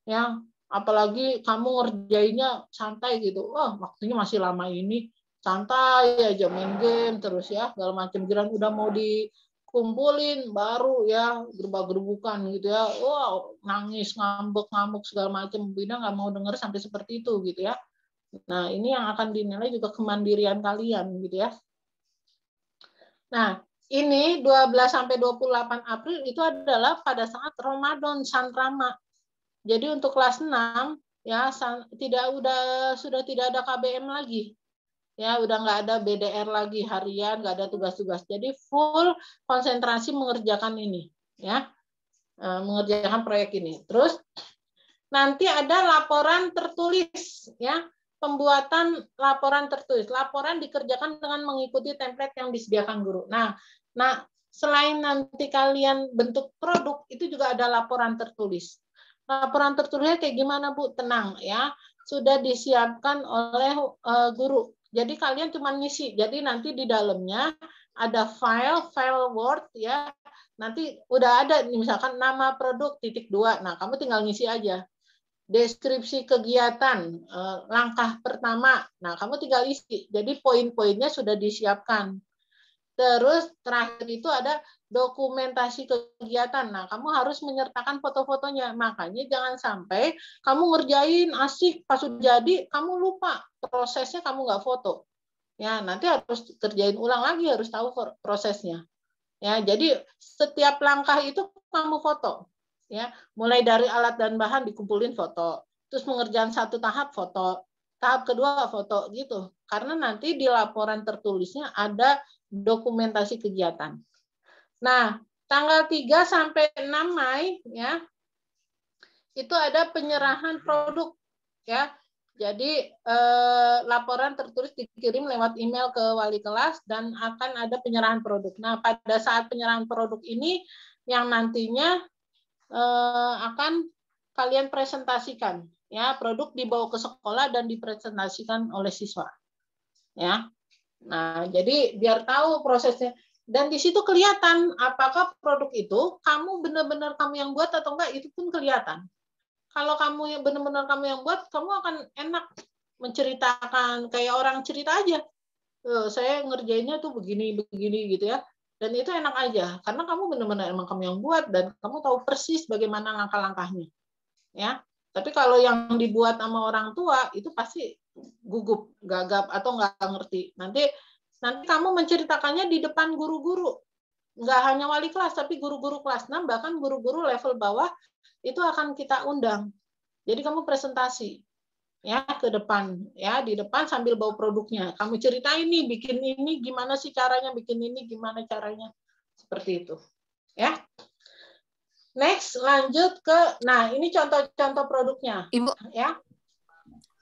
Ya, apalagi kamu ngerjainnya santai gitu. Wah, waktunya masih lama ini, santai aja main game terus ya, segala macam. Giliran udah mau dikumpulin baru ya gerubah-gerubukan gitu ya. Wow, nangis, ngambek-ngambek segala macam. Bu Ida nggak mau dengar sampai seperti itu gitu ya. Nah, ini yang akan dinilai juga kemandirian kalian gitu ya. Nah, ini 12 sampai 28 April itu adalah pada saat Ramadan Sanrama. Jadi untuk kelas 6 ya sudah tidak ada KBM lagi. Ya, udah nggak ada BDR lagi harian, nggak ada tugas-tugas. Jadi full konsentrasi mengerjakan ini, ya, mengerjakan proyek ini. Terus nanti ada laporan tertulis, ya, pembuatan laporan tertulis. Laporan dikerjakan dengan mengikuti template yang disediakan guru. Nah, selain nanti kalian bentuk produk, itu juga ada laporan tertulis. Laporan tertulisnya kayak gimana, Bu? Tenang, ya, sudah disiapkan oleh guru. Jadi kalian cuma ngisi. Jadi nanti di dalamnya ada file Word ya. Nanti udah ada misalkan nama produk (2). Nah, kamu tinggal ngisi aja. Deskripsi kegiatan langkah pertama. Nah, kamu tinggal isi. Jadi poin-poinnya sudah disiapkan. Terus terakhir itu ada dokumentasi kegiatan. Nah, kamu harus menyertakan foto-fotonya. Makanya jangan sampai kamu ngerjain asik, pas sudah jadi kamu lupa prosesnya, kamu nggak foto. Ya, nanti harus kerjain ulang lagi, harus tahu prosesnya. Ya, jadi setiap langkah itu kamu foto. Ya, mulai dari alat dan bahan dikumpulin foto. Terus mengerjakan satu tahap foto. Tahap kedua foto gitu. Karena nanti di laporan tertulisnya ada dokumentasi kegiatan. Nah, tanggal 3 sampai 6 Mei ya. Itu ada penyerahan produk ya. Jadi laporan tertulis dikirim lewat email ke wali kelas dan akan ada penyerahan produk. Nah, pada saat penyerahan produk ini yang nantinya akan kalian presentasikan ya, produk dibawa ke sekolah dan dipresentasikan oleh siswa. Ya. Nah, jadi biar tahu prosesnya. Dan di situ kelihatan apakah produk itu kamu benar-benar kamu yang buat atau enggak, itu pun kelihatan. Kalau kamu yang benar-benar kamu yang buat, kamu akan enak menceritakan kayak orang cerita aja. Saya ngerjainnya tuh begini gitu ya. Dan itu enak aja karena kamu benar-benar emang kamu yang buat dan kamu tahu persis bagaimana langkah-langkahnya. Ya. Tapi kalau yang dibuat sama orang tua itu pasti gugup, gagap atau nggak ngerti. Nanti kamu menceritakannya di depan guru-guru. Nggak hanya wali kelas, tapi guru-guru kelas 6, bahkan guru-guru level bawah, itu akan kita undang. Jadi kamu presentasi ya ke depan, ya di depan sambil bawa produknya. Kamu ceritain nih, bikin ini gimana sih caranya, bikin ini gimana caranya. Seperti itu. Ya. Next, lanjut ke, nah ini contoh-contoh produknya. Ibu. Ya.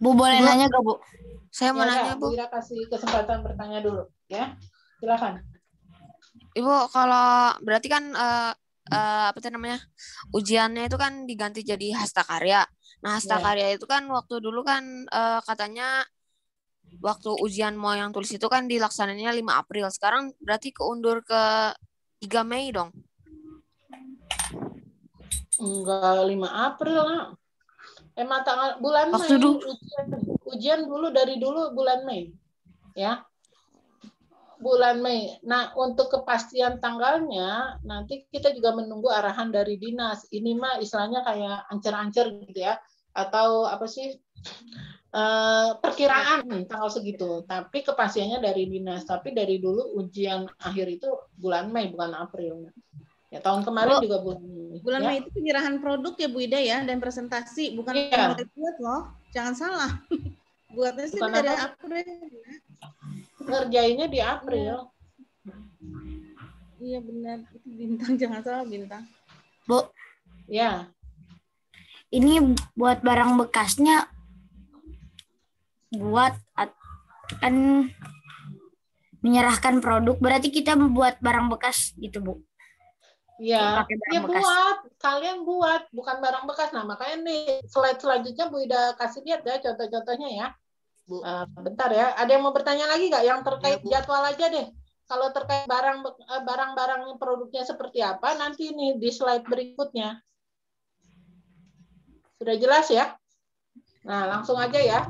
Bu, boleh nanya gak, Bu? Saya mau Ya, nanya, Bu. Ira kasih kesempatan bertanya dulu, ya. Silakan. Ibu, kalau berarti kan apa itu namanya, ujiannya itu kan diganti jadi hastakarya. Nah, hastakarya itu kan waktu dulu kan katanya waktu ujian mau yang tulis itu kan dilaksananya 5 April. Sekarang berarti keundur ke 3 Mei dong? Enggak 5 April, Nak. Emang tanggal bulan waktu Mei. Ujian dulu dari dulu bulan Mei. Ya. Bulan Mei. Nah, untuk kepastian tanggalnya nanti kita juga menunggu arahan dari dinas. Ini mah istilahnya kayak ancer-ancer gitu ya. Atau apa sih? Perkiraan tanggal segitu. Tapi kepastiannya dari dinas. Tapi dari dulu ujian akhir itu bulan Mei bukan April. Ya, tahun kemarin juga bulan Mei. Bulan Mei itu penyerahan produk ya Bu Ida ya, dan presentasi, bukan mulai buat loh. Jangan salah. Buatnya sih Bukan dari apa? April. Ngerjainnya di April. Iya benar, itu Bintang, jangan salah Bintang. Bu, Ya. ini buat barang bekasnya kan menyerahkan produk, berarti kita membuat barang bekas gitu, Bu. Ya, pakai barang ya bekas. kalian buat, bukan barang bekas. Nah, makanya nih slide selanjutnya Bu Ida kasih lihat ya contoh-contohnya ya. Bu. Bentar ya, ada yang mau bertanya lagi nggak? Yang terkait Ya, Bu. jadwal aja deh. Kalau terkait barang-barang produknya seperti apa, nanti nih di slide berikutnya. Sudah jelas ya? Nah, langsung aja ya.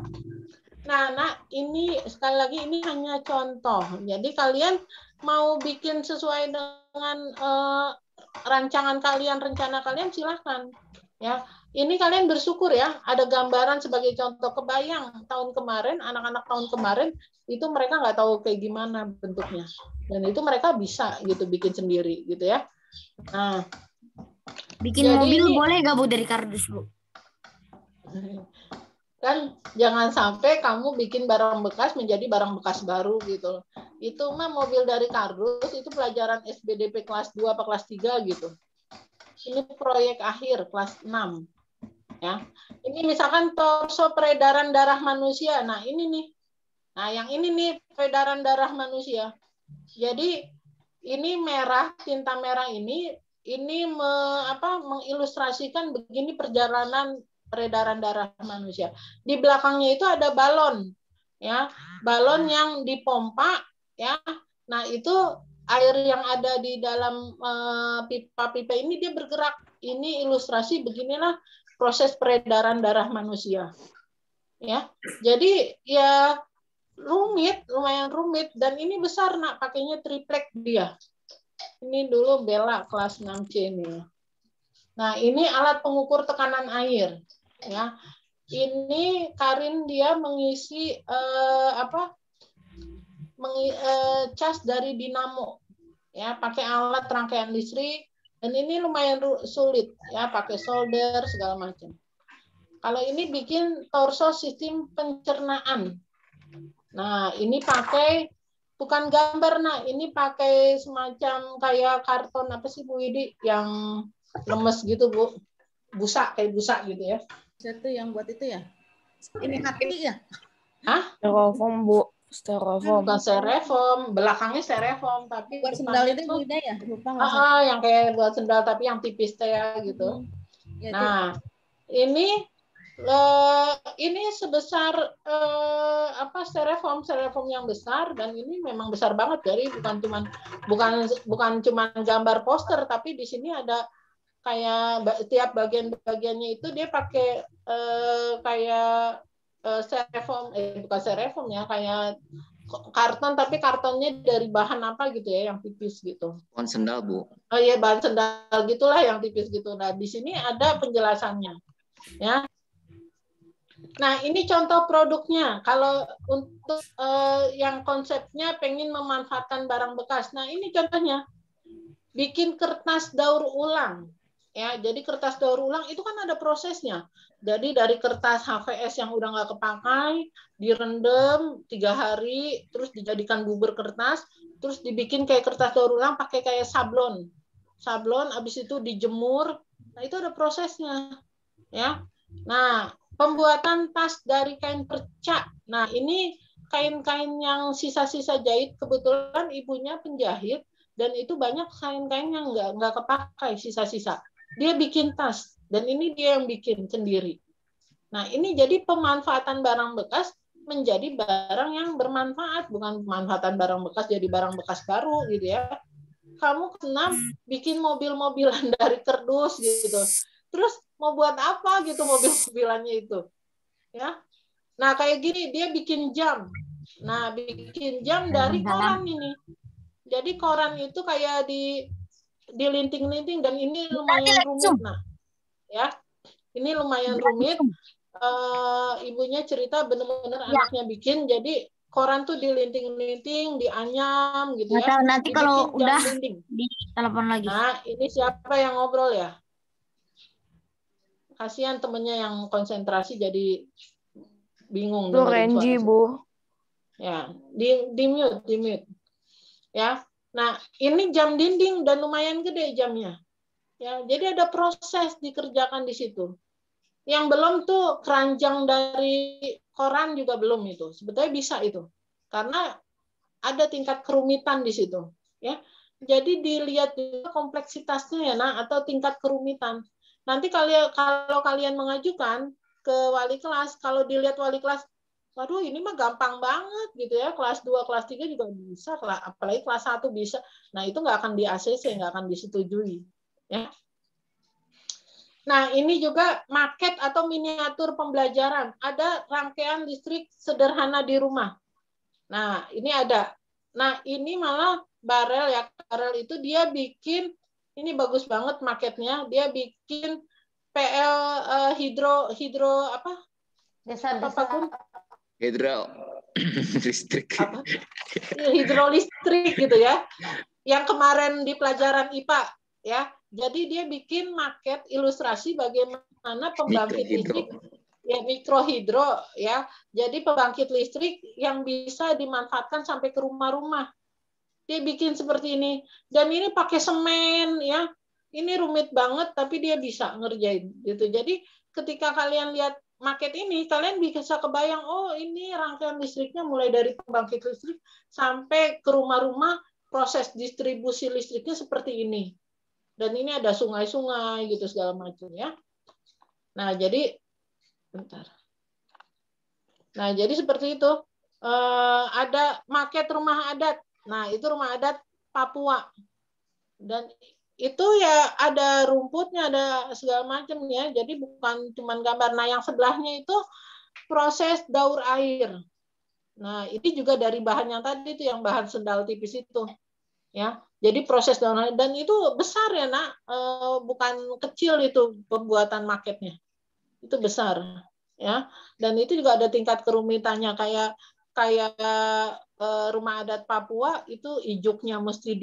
Nah, ini sekali lagi ini hanya contoh. Jadi kalian mau bikin sesuai dengan rancangan kalian, rencana kalian silahkan. Ya, ini kalian bersyukur ya. Ada gambaran sebagai contoh. Kebayang tahun kemarin, anak-anak tahun kemarin itu mereka nggak tahu kayak gimana bentuknya. Dan itu mereka bisa gitu bikin sendiri gitu ya. Nah, Bikin jadi mobil ini- boleh gak Bu dari kardus Bu? Kan jangan sampai kamu bikin barang bekas menjadi barang bekas baru gitu. Itu mah mobil dari kardus itu pelajaran SBDP kelas 2 apa kelas 3 gitu. Ini proyek akhir kelas 6. Ya. Ini misalkan torso peredaran darah manusia. Nah, ini nih. Nah, yang ini nih peredaran darah manusia. Jadi ini merah, tinta merah ini mengilustrasikan begini perjalanan peredaran darah manusia. Di belakangnya itu ada balon, ya, balon yang dipompa, ya. Nah itu air yang ada di dalam pipa-pipa ini dia bergerak. Ini ilustrasi beginilah proses peredaran darah manusia, ya. Jadi ya rumit, lumayan rumit, dan ini besar nak, pakainya triplek dia. Ini dulu Bella kelas 6C ini. Nah ini alat pengukur tekanan air. Ya, ini Karin dia mengisi cas dari dinamo, ya, pakai alat rangkaian listrik, dan ini lumayan sulit, ya, pakai solder segala macam. Kalau ini bikin torso sistem pencernaan. Nah, ini pakai bukan gambar, nah, ini pakai semacam kayak karton apa sih Bu Widi yang lemes gitu Bu, busa kayak busa gitu ya. Itu yang buat itu ya? Ini hati ya? Hah? Styrofoam, Bu. Styrofoam. Bukan styrofoam, belakangnya styrofoam, tapi Buat sendal itu Bu Ida ya? Lupa nggak sih? yang kayak buat sendal tapi yang tipis teh ya gitu. Ya, Nah, ini sebesar styrofoam yang besar, dan ini memang besar banget, jadi bukan cuman gambar poster, tapi di sini ada kayak tiap bagian-bagiannya itu dia pakai kayak styrofoam, bukan styrofoam ya, kayak karton, tapi kartonnya dari bahan apa gitu ya, yang tipis gitu. Pohon sendal, Bu. Oh iya, bahan sendal gitulah yang tipis gitu. Nah, di sini ada penjelasannya. Ya. Nah, ini contoh produknya. Kalau untuk yang konsepnya pengen memanfaatkan barang bekas. Nah, ini contohnya. Bikin kertas daur ulang. Ya, jadi kertas daur ulang itu kan ada prosesnya. Jadi dari kertas HVS yang udah nggak kepakai, direndam 3 hari, terus dijadikan bubur kertas, terus dibikin kayak kertas daur ulang pakai kayak sablon. Sablon, habis itu dijemur. Nah, itu ada prosesnya. Ya. Nah, pembuatan tas dari kain perca. Nah, ini kain-kain yang sisa-sisa jahit, kebetulan ibunya penjahit, dan itu banyak kain-kain yang nggak kepakai, sisa-sisa. Dia bikin tas, dan ini dia yang bikin sendiri. Nah, ini jadi pemanfaatan barang bekas menjadi barang yang bermanfaat, bukan pemanfaatan barang bekas jadi barang bekas baru gitu ya. Kamu kena bikin mobil-mobilan dari kardus gitu. Terus mau buat apa gitu mobil-mobilannya itu? Ya. Nah, kayak gini dia bikin jam. Nah, bikin jam dari koran ini. Jadi koran itu kayak dilinting-linting, dan ini lumayan rumit. Nah, ya, ini lumayan rumit. Ibunya cerita benar-benar anaknya bikin. Jadi koran tuh dilinting-linting, dianyam gitu ya. Tahu, nanti kalau udah dinding. di telepon lagi. Nah, ini siapa yang ngobrol ya? Kasihan temennya yang konsentrasi jadi bingung. Bu Renji, Bu. Ya, di mute. Ya. Nah, ini jam dinding dan lumayan gede jamnya. Ya, jadi ada proses dikerjakan di situ. Yang belum tuh keranjang dari koran juga belum itu. Sebetulnya bisa itu. Karena ada tingkat kerumitan di situ, ya. Jadi dilihat juga kompleksitasnya ya, nah, atau tingkat kerumitan. Nanti kalau kalian mengajukan ke wali kelas, kalau dilihat wali kelas, waduh ini mah gampang banget gitu ya, kelas 2, kelas 3 juga bisa, apalagi kelas 1 bisa. Nah, itu nggak akan di ACC, nggak akan disetujui. Ya. Nah, ini juga maket atau miniatur pembelajaran. Ada rangkaian listrik sederhana di rumah. Nah, ini ada. Nah, ini malah Barel ya. Barel itu dia bikin, ini bagus banget maketnya. Dia bikin PL hidro apa? Hidro listrik. Apa? Hidrolistrik gitu ya. Yang kemarin di pelajaran IPA ya. Jadi dia bikin maket ilustrasi bagaimana pembangkit listrik ya, mikrohidro ya. Jadi pembangkit listrik yang bisa dimanfaatkan sampai ke rumah-rumah. Dia bikin seperti ini dan ini pakai semen ya. Ini rumit banget tapi dia bisa ngerjain gitu. Jadi ketika kalian lihat maket ini, kalian bisa kebayang, oh ini rangkaian listriknya mulai dari pembangkit listrik sampai ke rumah-rumah, proses distribusi listriknya seperti ini. Dan ini ada sungai-sungai gitu segala macam ya. Nah, jadi bentar. Nah, jadi seperti itu. Ada maket rumah adat. Nah, itu rumah adat Papua. Dan itu ya ada rumputnya, ada segala macam ya. Jadi bukan cuma gambar. Nah, yang sebelahnya itu proses daur air. Nah, ini juga dari bahan yang tadi itu, yang bahan sendal tipis itu. Ya, jadi proses daur air. Dan itu besar ya, Nak. Bukan kecil itu pembuatan maketnya. Itu besar. Ya, dan itu juga ada tingkat kerumitannya, kayak rumah adat Papua itu ijuknya mesti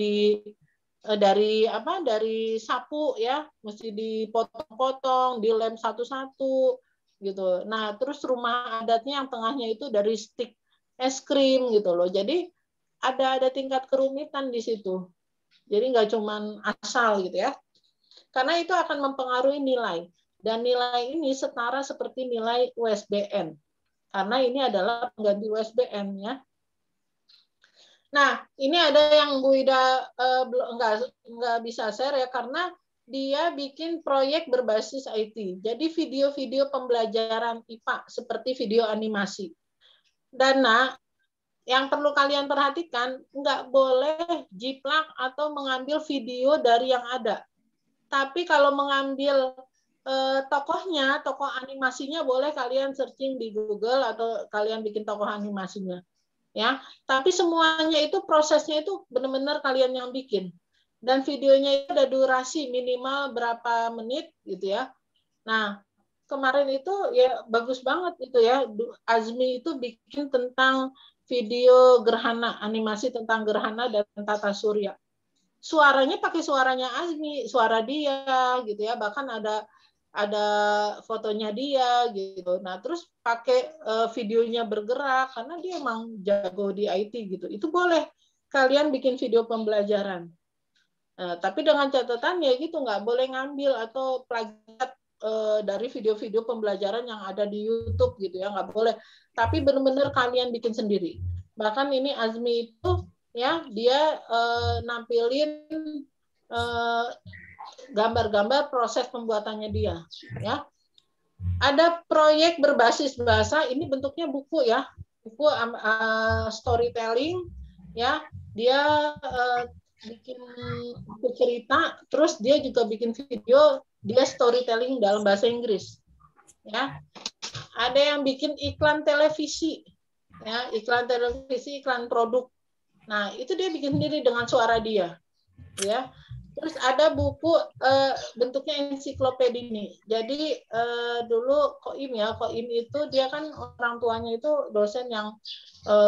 dari sapu ya, mesti dipotong-potong, dilem satu-satu gitu. Nah, terus rumah adatnya yang tengahnya itu dari stik es krim gitu loh. Jadi ada tingkat kerumitan di situ. Jadi nggak cuman asal gitu ya. Karena itu akan mempengaruhi nilai. Dan nilai ini setara seperti nilai USBN. Karena ini adalah pengganti USBN ya. Nah, ini ada yang Bu Ida nggak bisa share ya, karena dia bikin proyek berbasis IT. Jadi video-video pembelajaran IPA seperti video animasi. Dan yang perlu kalian perhatikan, nggak boleh jiplak atau mengambil video dari yang ada. Tapi kalau mengambil tokohnya, tokoh animasinya boleh kalian searching di Google atau kalian bikin tokoh animasinya. Ya, tapi semuanya itu prosesnya itu benar-benar kalian yang bikin. Dan videonya itu ada durasi minimal berapa menit gitu ya. Nah, kemarin itu ya bagus banget itu ya. Azmi itu bikin tentang video gerhana, animasi tentang gerhana dan tata surya. Suaranya pakai suaranya Azmi, suara dia gitu ya. Bahkan ada fotonya dia gitu. Nah, terus pakai videonya bergerak karena dia emang jago di IT gitu. Itu boleh kalian bikin video pembelajaran. Tapi dengan catatan ya gitu, nggak boleh ngambil atau plagiat dari video-video pembelajaran yang ada di YouTube gitu ya, nggak boleh. Tapi benar-benar kalian bikin sendiri. Bahkan ini Azmi itu ya dia nampilin gambar-gambar proses pembuatannya dia ya. Ada proyek berbasis bahasa, ini bentuknya buku ya, buku storytelling ya. Dia bikin buku cerita, terus dia juga bikin video, dia storytelling dalam bahasa Inggris ya. Ada yang bikin iklan televisi ya, iklan televisi, iklan produk. Nah, itu dia bikin sendiri dengan suara dia ya. Terus ada buku bentuknya ensiklopedia ini. Jadi dulu Koim itu dia kan orang tuanya itu dosen yang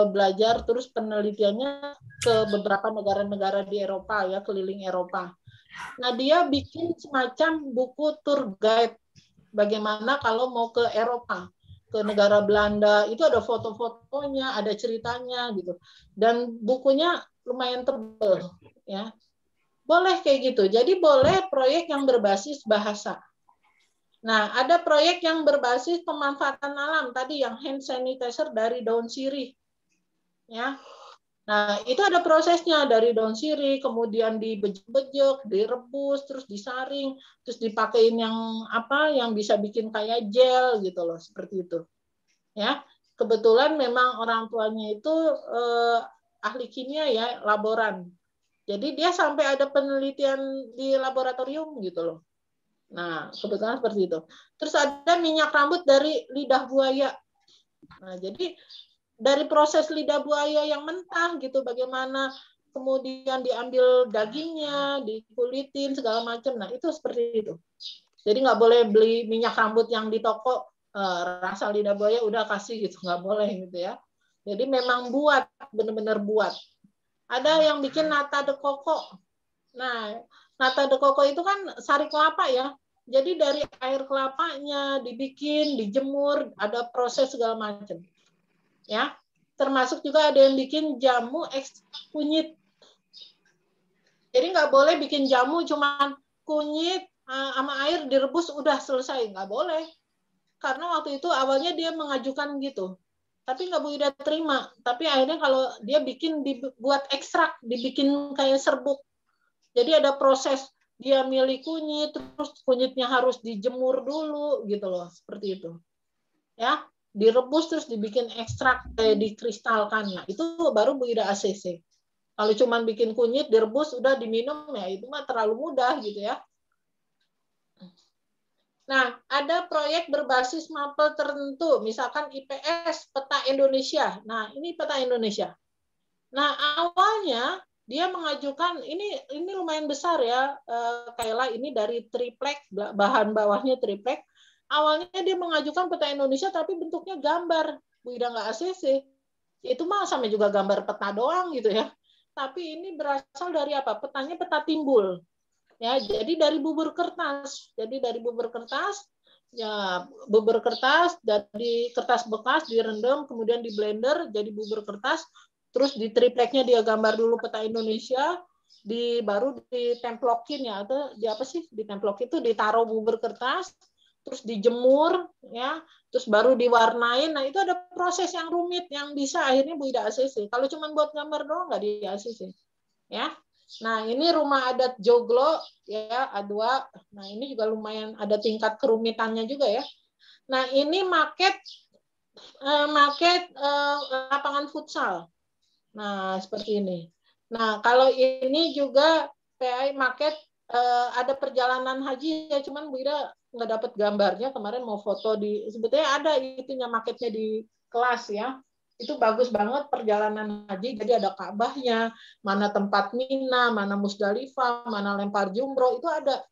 belajar, terus penelitiannya ke beberapa negara-negara di Eropa ya, keliling Eropa. Nah, dia bikin semacam buku tour guide bagaimana kalau mau ke Eropa, ke negara Belanda, itu ada foto-fotonya, ada ceritanya gitu. Dan bukunya lumayan tebal ya. Boleh kayak gitu. Jadi boleh proyek yang berbasis bahasa. Nah, ada proyek yang berbasis pemanfaatan alam tadi, yang hand sanitizer dari daun sirih. Ya. Nah, itu ada prosesnya dari daun sirih, kemudian dibejek-bejek, direbus, terus disaring, terus dipakein yang apa, yang bisa bikin kayak gel gitu loh, seperti itu. Ya, kebetulan memang orang tuanya itu ahli kimia ya, laboran. Jadi dia sampai ada penelitian di laboratorium gitu loh. Nah, kebetulan seperti itu. Terus ada minyak rambut dari lidah buaya. Nah, jadi dari proses lidah buaya yang mentah gitu, bagaimana kemudian diambil dagingnya, dikulitin segala macam. Nah itu seperti itu. Jadi nggak boleh beli minyak rambut yang di toko rasa lidah buaya udah kasih gitu, nggak boleh gitu ya. Jadi memang buat, benar-benar buat. Ada yang bikin nata de coco. Nah nata de coco itu kan sari kelapa ya. Jadi dari air kelapanya dibikin, dijemur, ada proses segala macam. Ya, termasuk juga ada yang bikin jamu ekstrak kunyit. Jadi nggak boleh bikin jamu cuman kunyit sama air direbus udah selesai, nggak boleh. Karena waktu itu awalnya dia mengajukan gitu, tapi nggak Bu Ida terima. Tapi akhirnya kalau dia bikin dibuat ekstrak, dibikin kayak serbuk. Jadi ada proses dia milih kunyit, terus kunyitnya harus dijemur dulu gitu loh, seperti itu. Ya. Direbus terus dibikin ekstrak dikristalkan. Nah, itu baru Bu Ida ACC. Kalau cuma bikin kunyit direbus udah diminum ya itu mah terlalu mudah gitu ya. Nah, ada proyek berbasis mapel tertentu, misalkan IPS Peta Indonesia. Nah, ini Peta Indonesia. Nah, awalnya dia mengajukan ini lumayan besar ya, Kayla, ini dari triplek, bahan bawahnya triplek. Awalnya dia mengajukan peta Indonesia tapi bentuknya gambar. Bu Ida nggak ACC. Itu mah sama juga gambar peta doang gitu ya. Tapi ini berasal dari apa? Petanya peta timbul. Ya, jadi dari bubur kertas. Jadi dari bubur kertas, ya bubur kertas dari kertas bekas direndam kemudian di blender jadi bubur kertas. Terus di tripleknya dia gambar dulu peta Indonesia, baru ditemplokin ya atau di apa sih? Ditemplok itu ditaruh bubur kertas. Terus dijemur ya, terus baru diwarnain. Nah, itu ada proses yang rumit yang bisa akhirnya Bu Ida ACC. Kalau cuma buat gambar doang nggak di ACC. Ya. Nah, ini rumah adat Joglo ya, A2. Nah, ini juga lumayan ada tingkat kerumitannya juga ya. Nah, ini maket lapangan futsal. Nah, seperti ini. Nah, kalau ini juga PAI maket ada perjalanan haji ya, cuman Bu Ida nggak dapat gambarnya. Kemarin mau foto sebetulnya ada itunya maketnya di kelas ya. Itu bagus banget perjalanan haji. Jadi ada Ka'bahnya, mana tempat Mina, mana Musdalifah, mana lempar jumroh itu ada.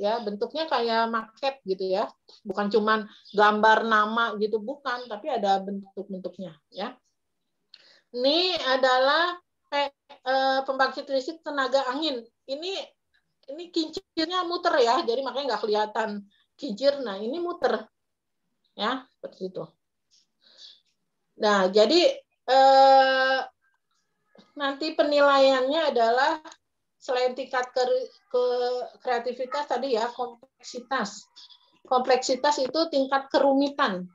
Ya, bentuknya kayak maket gitu ya. Bukan cuman gambar nama gitu bukan, tapi ada bentuk-bentuknya ya. Ini adalah pembangkit listrik tenaga angin. Ini kincirnya muter ya, jadi makanya nggak kelihatan kincir. Nah, ini muter. Ya, seperti itu. Nah, jadi nanti penilaiannya adalah selain tingkat kreativitas tadi ya, kompleksitas. Kompleksitas itu tingkat kerumitan.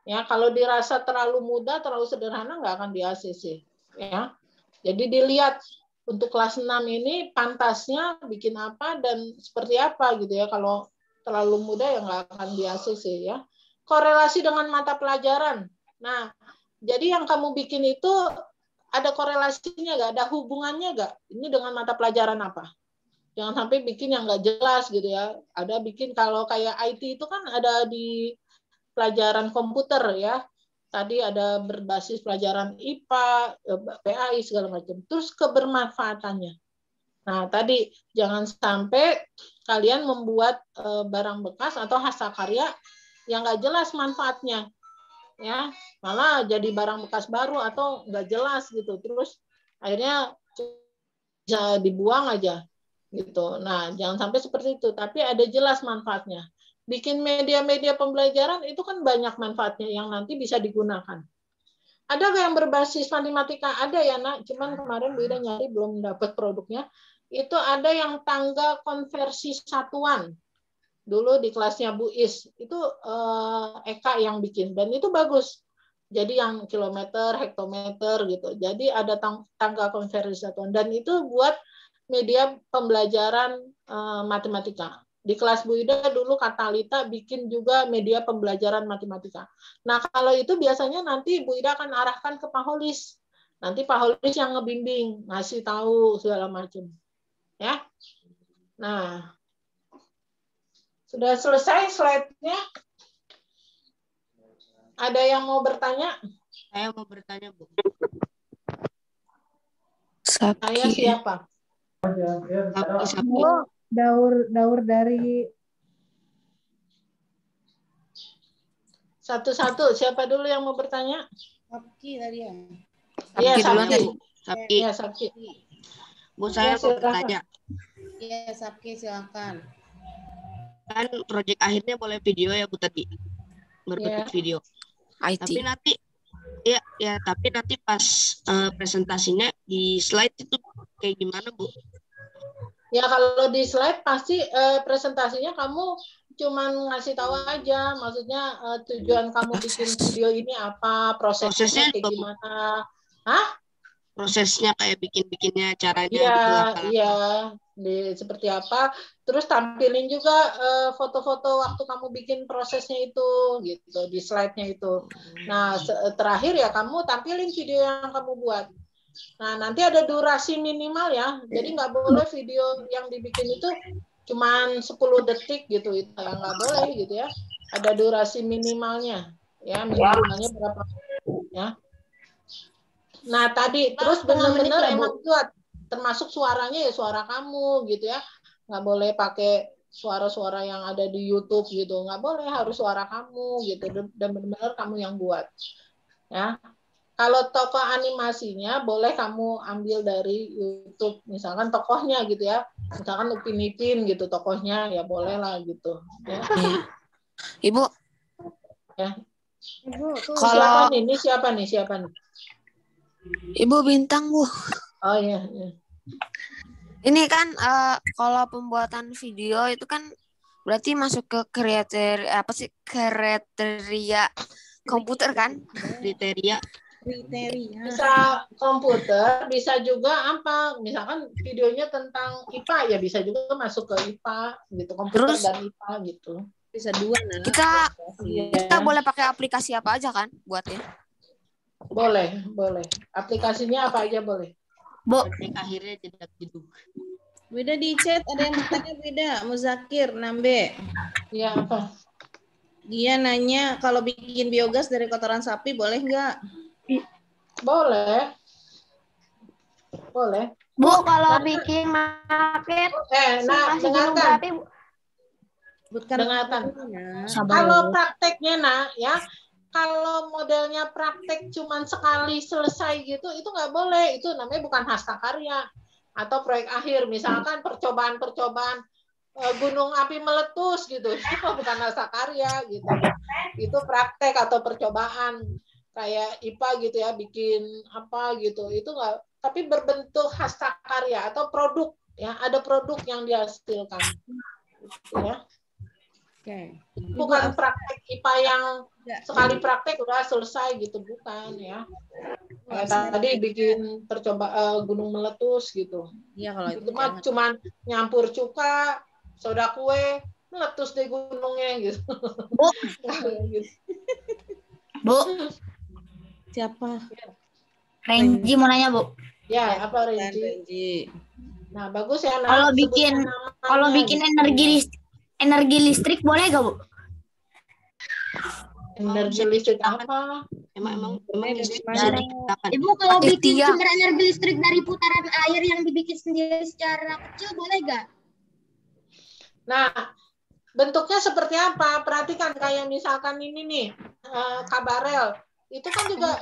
Ya, kalau dirasa terlalu mudah, terlalu sederhana nggak akan di ACC. Ya, jadi dilihat untuk kelas 6 ini pantasnya bikin apa dan seperti apa gitu ya. Kalau terlalu mudah ya nggak akan di ACC ya. Korelasi dengan mata pelajaran. Nah, jadi yang kamu bikin itu ada korelasinya nggak? Ada hubungannya nggak? Ini dengan mata pelajaran apa? Jangan sampai bikin yang nggak jelas gitu ya. Ada bikin kalau kayak IT itu kan ada di pelajaran komputer ya. Tadi ada berbasis pelajaran IPA, PAI segala macam. Terus kebermanfaatannya. Nah, tadi jangan sampai kalian membuat barang bekas atau hasil karya yang nggak jelas manfaatnya. Ya, malah jadi barang bekas baru atau nggak jelas gitu. Terus akhirnya bisa dibuang aja gitu. Nah, jangan sampai seperti itu, tapi ada jelas manfaatnya. Bikin media-media pembelajaran itu kan banyak manfaatnya yang nanti bisa digunakan. Ada nggak yang berbasis matematika? Ada ya, Nak. Cuman kemarin Bu Ida nyari belum dapat produknya. Itu ada yang tangga konversi satuan. Dulu di kelasnya Bu Is. Itu Eka yang bikin. Dan itu bagus. Jadi yang kilometer, hektometer gitu. Jadi ada tangga konversi satuan dan itu buat media pembelajaran matematika. Di kelas Bu Ida dulu kata Lita bikin juga media pembelajaran matematika. Nah, kalau itu biasanya nanti Bu Ida akan arahkan ke Pak Holis. Nanti Pak Holis yang ngebimbing, ngasih tahu segala macam. Ya. Nah, sudah selesai slide-nya? Ada yang mau bertanya? Saya mau bertanya, Bu. Saya siapa? Sapi. Daur dari Satu-satu. Siapa dulu yang mau bertanya? Sapki tadi ya. Iya, Sapki duluan Sapki. tadi. Sapki. Iya, Sapki. Bu, saya Ya, mau silakan. bertanya. Iya, Sapki silakan. Kan proyek akhirnya boleh video ya, Bu, tadi. Berbentuk Iya. video. IT. Tapi nanti tapi nanti pas presentasinya di slide itu kayak gimana, Bu? Ya, kalau di slide pasti presentasinya kamu cuman ngasih tahu aja, maksudnya tujuan kamu bikin video ini apa, prosesnya Prosesnya kayak juga, Bu. gimana. Hah? Prosesnya kayak bikin-bikinnya, caranya Iya, gitu, langkah-langkah. iya, seperti apa. Terus tampilin juga foto-foto waktu kamu bikin prosesnya itu, gitu, di slide-nya itu. Nah, terakhir ya kamu tampilin video yang kamu buat. Nah, nanti ada durasi minimal ya, jadi nggak boleh video yang dibikin itu cuman 10 detik gitu, itu nggak boleh gitu ya. Ada durasi minimalnya, ya minimalnya berapa ya. Nah, tadi terus benar-benar emang kuat, termasuk suaranya ya suara kamu gitu ya, nggak boleh pakai suara-suara yang ada di YouTube gitu, nggak boleh, harus suara kamu gitu dan benar-benar kamu yang buat ya. Kalau tokoh animasinya boleh kamu ambil dari YouTube, misalkan tokohnya gitu ya, misalkan Upin Ipin gitu tokohnya ya boleh lah gitu. Ya. Iya. Ibu, Ya. Ibu, tuh. Kalau- Siapa nih? Ibu Bintang, Bu. Oh iya. Iya. Ini kan kalau pembuatan video itu kan berarti masuk ke kriteria komputer kan? Kriteria. Bisa komputer, bisa juga apa? Misalkan videonya tentang IPA ya bisa juga masuk ke IPA gitu, komputer Terus? dan IPA gitu. Bisa dua nah. Kita boleh pakai aplikasi apa aja kan buatnya? Boleh. Aplikasinya apa aja boleh. Bu, Proyek akhirnya jedak jeduk. Beda di chat ada yang bertanya, Beda Muzakir Nambe. Iya apa? Dia nanya kalau bikin biogas dari kotoran sapi boleh nggak? Boleh. Bu, kalau bikin market masih gunung dengarkan. berapi, Bu. Dengarkan. Kalau prakteknya ya, kalau modelnya praktek cuman sekali selesai gitu, itu nggak boleh. Itu namanya bukan hasta karya atau proyek akhir. Misalkan percobaan gunung api meletus gitu, itu bukan hasta karya gitu. Itu praktek atau percobaan kayak IPA gitu ya, bikin apa gitu. Itu nggak. Tapi berbentuk hasta karya atau produk ya, ada produk yang dihasilkan. Gitu ya. Oke. Bukan praktek IPA yang sekali praktek udah selesai gitu, bukan ya. Tadi bikin gunung meletus gitu. Iya, kalau itu mah cuman nyampur cuka, soda kue, meletus deh gunungnya gitu. Bu. Bu. Siapa? Renji mau nanya, Bu. Ya, apa Renji? Nah, bagus ya. Kalau bikin energi listrik boleh gak, Bu? Energi listrik apa? Emang Dari Ibu, kalau bikin sumber energi listrik dari putaran air yang dibikin sendiri secara kecil boleh gak? Nah, bentuknya seperti apa? Perhatikan kayak misalkan ini nih, Kabarel. Itu kan juga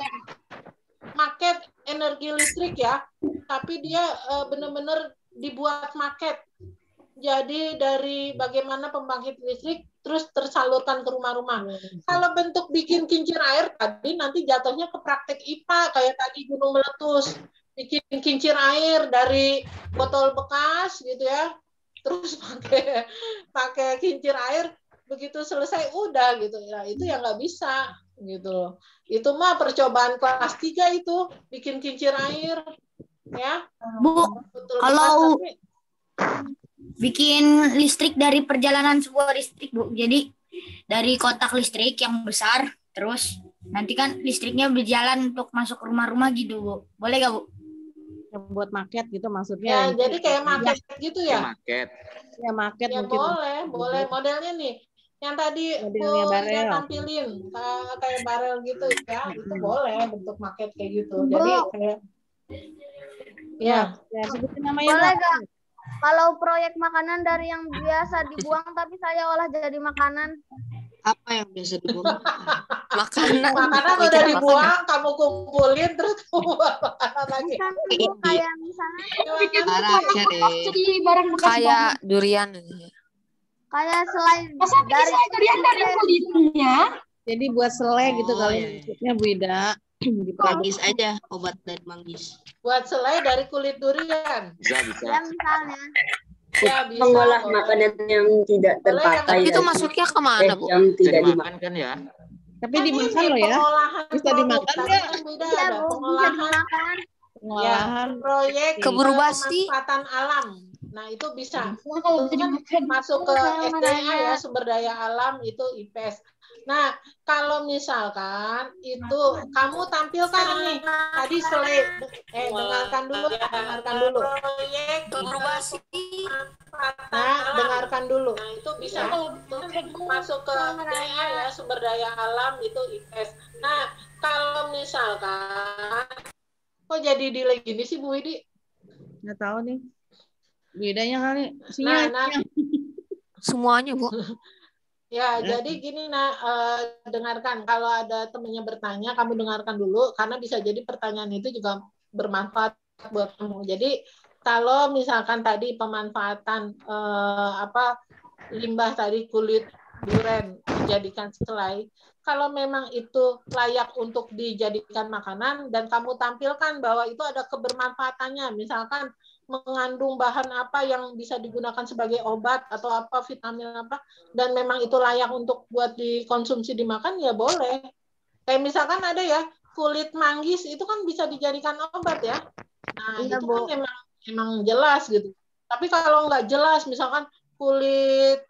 market energi listrik ya, tapi dia benar-benar dibuat market. Jadi dari bagaimana pembangkit listrik terus tersalurkan ke rumah-rumah. Kalau bentuk bikin kincir air tadi nanti jatuhnya ke praktek IPA kayak tadi gunung meletus, bikin kincir air dari botol bekas gitu ya, terus pakai kincir air, begitu selesai udah gitu ya, itu yang nggak bisa gitu loh. Itu mah percobaan kelas 3 itu, bikin kincir air ya. Bu, Betul, kalau tapi bikin listrik dari perjalanan sebuah listrik, Bu. Jadi dari kotak listrik yang besar, terus nanti kan listriknya berjalan untuk masuk ke rumah-rumah gitu, Bu. Boleh gak, Bu? Buat market gitu ya maksudnya. jadi kayak market gitu ya. Market. Ya market Ya mungkin. boleh modelnya nih. Yang tadi Modelnya Bu barel. Ida tampilin kayak barel gitu ya, itu boleh bentuk market kayak gitu. Jadi kayak Ya, sebutin namanya. Boleh Bu. gak? Kalau proyek makanan dari yang biasa dibuang tapi saya olah jadi makanan. Apa yang biasa dibuang? Makanan. makanan udah dibuang, kamu kumpulin terus kamu buat makanan lagi. Kan Bu, kayak misalnya barang bekas Kayak durian. kayak selain Masa dari bisa durian dari kulitnya? Jadi buat selai gitu Oh, kali iya. maksudnya Bu Ida. Manggis aja, obat dari manggis. Buat selai dari kulit durian. Bisa. ya misalnya. Ya bisa. Mengolah boleh. makanan yang tidak Boleh yang terpakai. Tapi itu ya. masuknya kemana, Bu? Yang Bisa tidak dimakan. dimakan kan ya? Tapi Kan dimakan ini loh ya. pengolahan Bisa produk. dimakan Tadi nggak? kan beda Iya, ada Bu, bisa pengolahan. dimakan. Pengolahan. Ya, proyek Keburu basi. pemanfaatan alam. Nah, itu bisa. Nah, kalau Itu kan dimakan. masuk ke Saya mau SDA nanya. ya, sumber daya alam itu IPS. Nah, kalau misalkan itu kamu tampilkan nih tadi slide, dengarkan dulu. Keburu basi. Nah, dengarkan dulu. Nah, itu bisa masuk ke SDA ya, sumber daya alam itu IPS. Nah, kalau misalkan kok jadi delay gini sih Bu Widi? Nggak tahu nih. Bedanya kali. Nah, Sinyal. Semuanya, Bu. ya, jadi gini dengarkan. Kalau ada temennya bertanya, kamu dengarkan dulu karena bisa jadi pertanyaan itu juga bermanfaat buat kamu. Jadi kalau misalkan tadi pemanfaatan limbah tadi kulit durian dijadikan selai, kalau memang itu layak untuk dijadikan makanan dan kamu tampilkan bahwa itu ada kebermanfaatannya, misalkan mengandung bahan apa yang bisa digunakan sebagai obat atau apa vitamin apa, dan memang itu layak untuk buat dikonsumsi dimakan, ya boleh. Kayak misalkan ada ya kulit manggis itu kan bisa dijadikan obat ya. Nah Iya, itu Bu. kan emang jelas gitu. Tapi kalau nggak jelas, misalkan kulit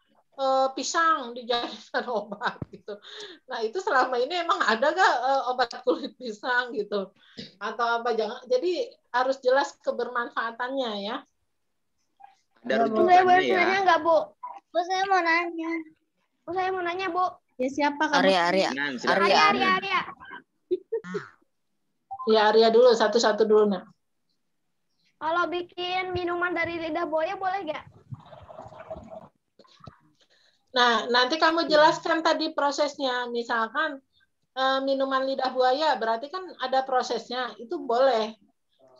pisang dijadikan obat gitu. Nah itu selama ini emang ada gak obat kulit pisang gitu atau apa, jangan. Jadi harus jelas kebermanfaatannya ya. Ada Bu, saya rujukannya boleh ya. nanya nggak, Bu? Bu, saya mau nanya. Bu, saya mau nanya, Bu. Ya siapa kamu? Arya. Arya. Ya Arya dulu, satu-satu dulu nak. Kalau bikin minuman dari lidah buaya boleh nggak? Nah, nanti kamu jelaskan tadi prosesnya. Misalkan minuman lidah buaya, berarti kan ada prosesnya. Itu boleh.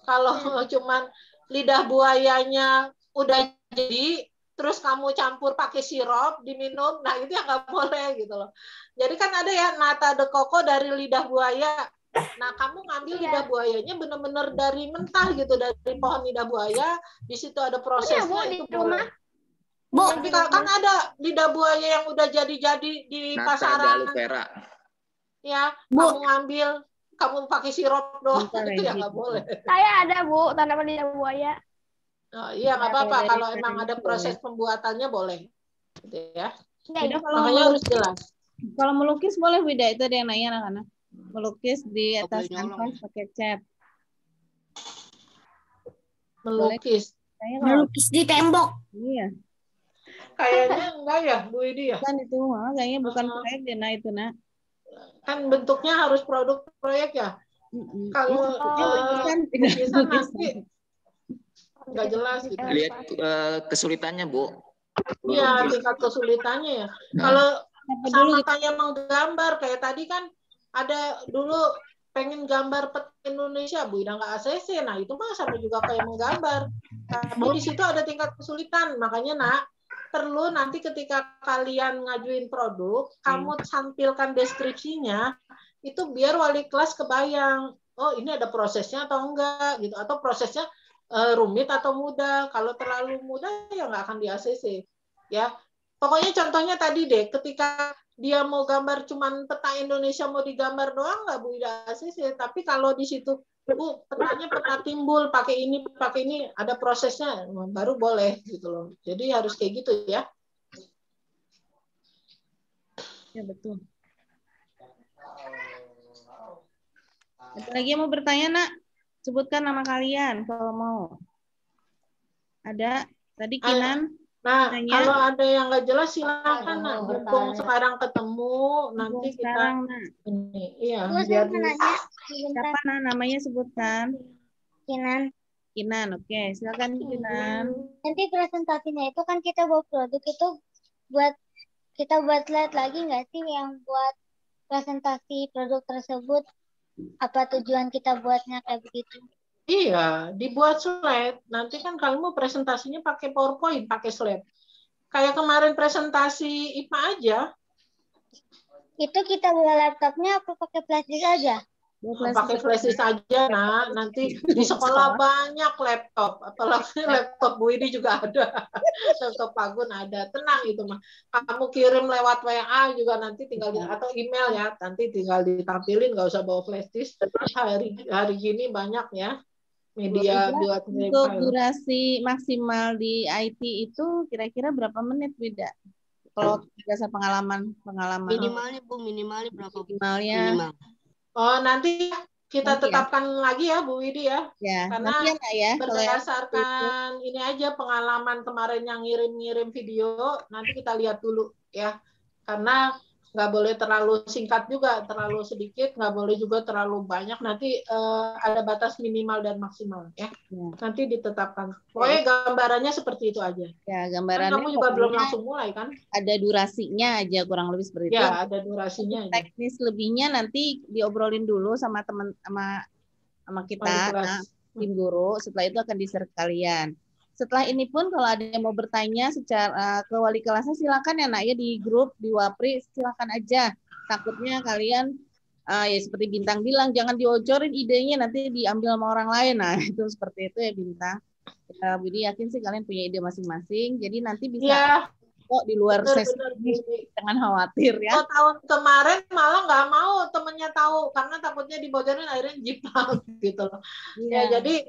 Kalau cuman lidah buayanya udah jadi, terus kamu campur pakai sirup, diminum, nah itu yang nggak boleh gitu loh. Jadi kan ada ya nata de coco dari lidah buaya. Nah, kamu ngambil lidah buayanya benar-benar dari mentah gitu, dari pohon lidah buaya. Di situ ada prosesnya. Bu, itu di rumah. boleh. Bu, kan ada lidah buaya yang udah jadi-jadi di Nata de pasaran. aloe vera. Ya, kamu ngambil, kamu pakai sirup doang, itu ya nggak boleh. Saya ada, Bu, tanaman lidah buaya. Oh, iya, nggak apa-apa. Dari Kalau ikan emang ada itu proses pembuatannya boleh. Gitu ya. Udah, kalau Makanya harus jelas. Kalau melukis boleh Wida, itu ada yang nanya anak-anak. Melukis di atas boleh nyolong. kanvas pakai cat. Melukis. Melukis di tembok. Iya. Kayaknya enggak ya, Bu Idi ya? Kan itu kayaknya bukan proyek deh, nah itu nak. Kan bentuknya harus produk proyek ya. Kalau lukisan lukisan nanti nggak jelas gitu. Lihat kesulitannya, Bu. Iya, tingkat kesulitannya ya. Nah. Kalau sama kayak menggambar, kayak tadi kan ada dulu pengen gambar peta Indonesia, Bu Ida nggak ACC. Nah, itu mah sama juga kayak menggambar. Tapi di situ ada tingkat kesulitan. Makanya, nak, perlu nanti ketika kalian ngajuin produk, kamu tampilkan deskripsinya, itu biar wali kelas kebayang, oh ini ada prosesnya atau enggak, gitu. Atau prosesnya rumit atau mudah. Kalau terlalu mudah, ya nggak akan di ACC. Ya, pokoknya contohnya tadi deh, ketika dia mau gambar cuman peta Indonesia mau digambar doang nggak Bu Ida ACC, tapi kalau di situ Bu petanya peta timbul pakai ini ada prosesnya baru boleh gitu loh. Jadi harus kayak gitu ya. Ya betul. Ada lagi yang mau bertanya, Nak? Sebutkan nama kalian kalau mau. Ada tadi Kinan. Nah, tanya. kalau ada yang nggak jelas silakan, Nak. Mumpung sekarang ketemu, nanti kita sekarang, Nak. ini, iya. Terus Biar saya mau nanya, Siapa, Nak? Namanya sebutkan. Kinan. Kinan, oke. Silakan Kinan. Nanti presentasinya itu kan kita bawa produk itu kita buat slide lagi nggak sih yang buat presentasi produk tersebut? Apa tujuan kita buatnya kayak begitu? Iya, dibuat slide. Nanti kan kamu presentasinya pakai PowerPoint, pakai slide. Kayak kemarin presentasi IPA aja. Itu kita bawa laptopnya apa pakai flash disk aja? Pakai flash disk aja, nah nanti di sekolah banyak laptop, apalagi laptop Bu ini juga ada, laptop Pagun ada, tenang itu mah. Kamu kirim lewat WA juga nanti tinggal atau email ya, nanti tinggal ditampilin, nggak usah bawa flash disk. Hari gini banyak ya media buat untuk durasi maksimal di IT itu kira-kira berapa menit beda? Kalau berdasar pengalaman. Minimalnya Bu, minimalnya berapa? Minimalnya. Minimal. Oh, nanti kita Nanti tetapkan lagi ya Bu Widi ya. Ya, karena nanti ya, berdasarkan ini aja pengalaman kemarin yang ngirim-ngirim video, nanti kita lihat dulu ya. Karena nggak boleh terlalu singkat juga, terlalu sedikit, nggak boleh juga terlalu banyak. Nanti ada batas minimal dan maksimal ya. Nanti ditetapkan. Pokoknya gambarannya seperti itu aja. Ya, gambarannya. Kan kamu juga belum langsung mulai kan? Ada durasinya aja kurang lebih seperti itu. Ya, ada durasinya. Teknis lebihnya nanti diobrolin dulu sama teman sama kita, tim guru. Setelah itu akan di-share kalian. Setelah ini pun kalau ada yang mau bertanya secara ke wali kelasnya silakan ya Nak ya di grup di Wapri silakan aja. Takutnya kalian ya seperti Bintang bilang jangan diocorin idenya nanti diambil sama orang lain. Nah, itu seperti itu ya Bintang. Ya, Budi yakin sih kalian punya ide masing-masing. Jadi nanti bisa kok di luar sesi ini jangan khawatir ya. Tahun kemarin malah nggak mau temennya tahu karena takutnya dibocorin akhirnya jiplak gitu loh. Ya jadi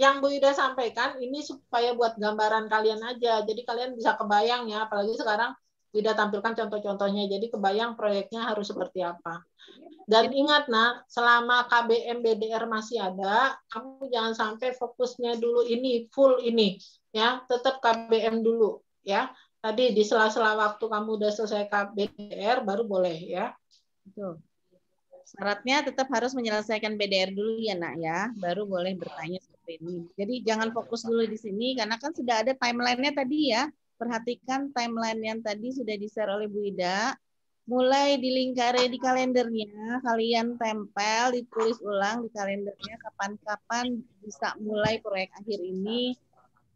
yang Bu Ida sampaikan ini supaya buat gambaran kalian aja. Jadi kalian bisa kebayang ya, apalagi sekarang Bu Ida tampilkan contoh-contohnya. Jadi kebayang proyeknya harus seperti apa. Dan ingat Nak, selama KBM BDR masih ada, kamu jangan sampai fokusnya dulu ini, full ini. Ya, tetap KBM dulu. Ya, tadi di sela-sela waktu kamu udah selesai BDR, baru boleh ya. Betul. Syaratnya tetap harus menyelesaikan BDR dulu ya Nak ya, baru boleh bertanya seperti ini. Jadi jangan fokus dulu di sini karena kan sudah ada timelinenya tadi ya. Perhatikan timeline yang tadi sudah di-share oleh Bu Ida. Mulai dilingkari di kalendernya, kalian tempel, ditulis ulang di kalendernya kapan-kapan bisa mulai proyek akhir ini,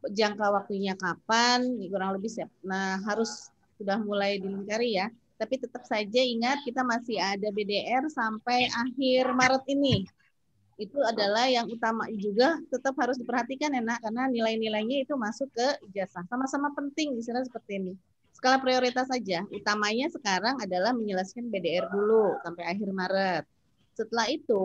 jangka waktunya kapan, kurang lebih siap. Nah harus sudah mulai dilingkari ya. Tapi tetap saja ingat kita masih ada BDR sampai akhir Maret ini. Itu adalah yang utama juga tetap harus diperhatikan ya Nak, karena nilai-nilainya itu masuk ke ijazah. Sama-sama penting istilah seperti ini. Skala prioritas saja. Utamanya sekarang adalah menyelesaikan BDR dulu sampai akhir Maret. Setelah itu,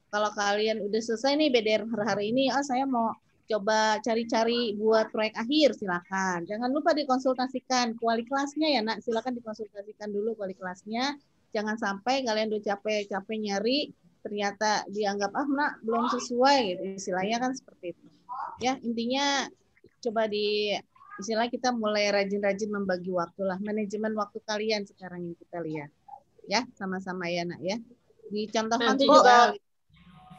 kalau kalian udah selesai nih BDR hari ini, saya mau coba cari-cari buat proyek akhir, silakan. Jangan lupa dikonsultasikan wali kelasnya ya Nak, silakan dikonsultasikan dulu wali kelasnya. Jangan sampai kalian udah capek-capek nyari, ternyata dianggap Nak belum sesuai, gitu. Istilahnya kan seperti itu. Ya intinya coba istilahnya kita mulai rajin-rajin membagi waktu lah, manajemen waktu kalian sekarang yang kita lihat. Ya sama-sama ya Nak ya. Dicontohkan juga.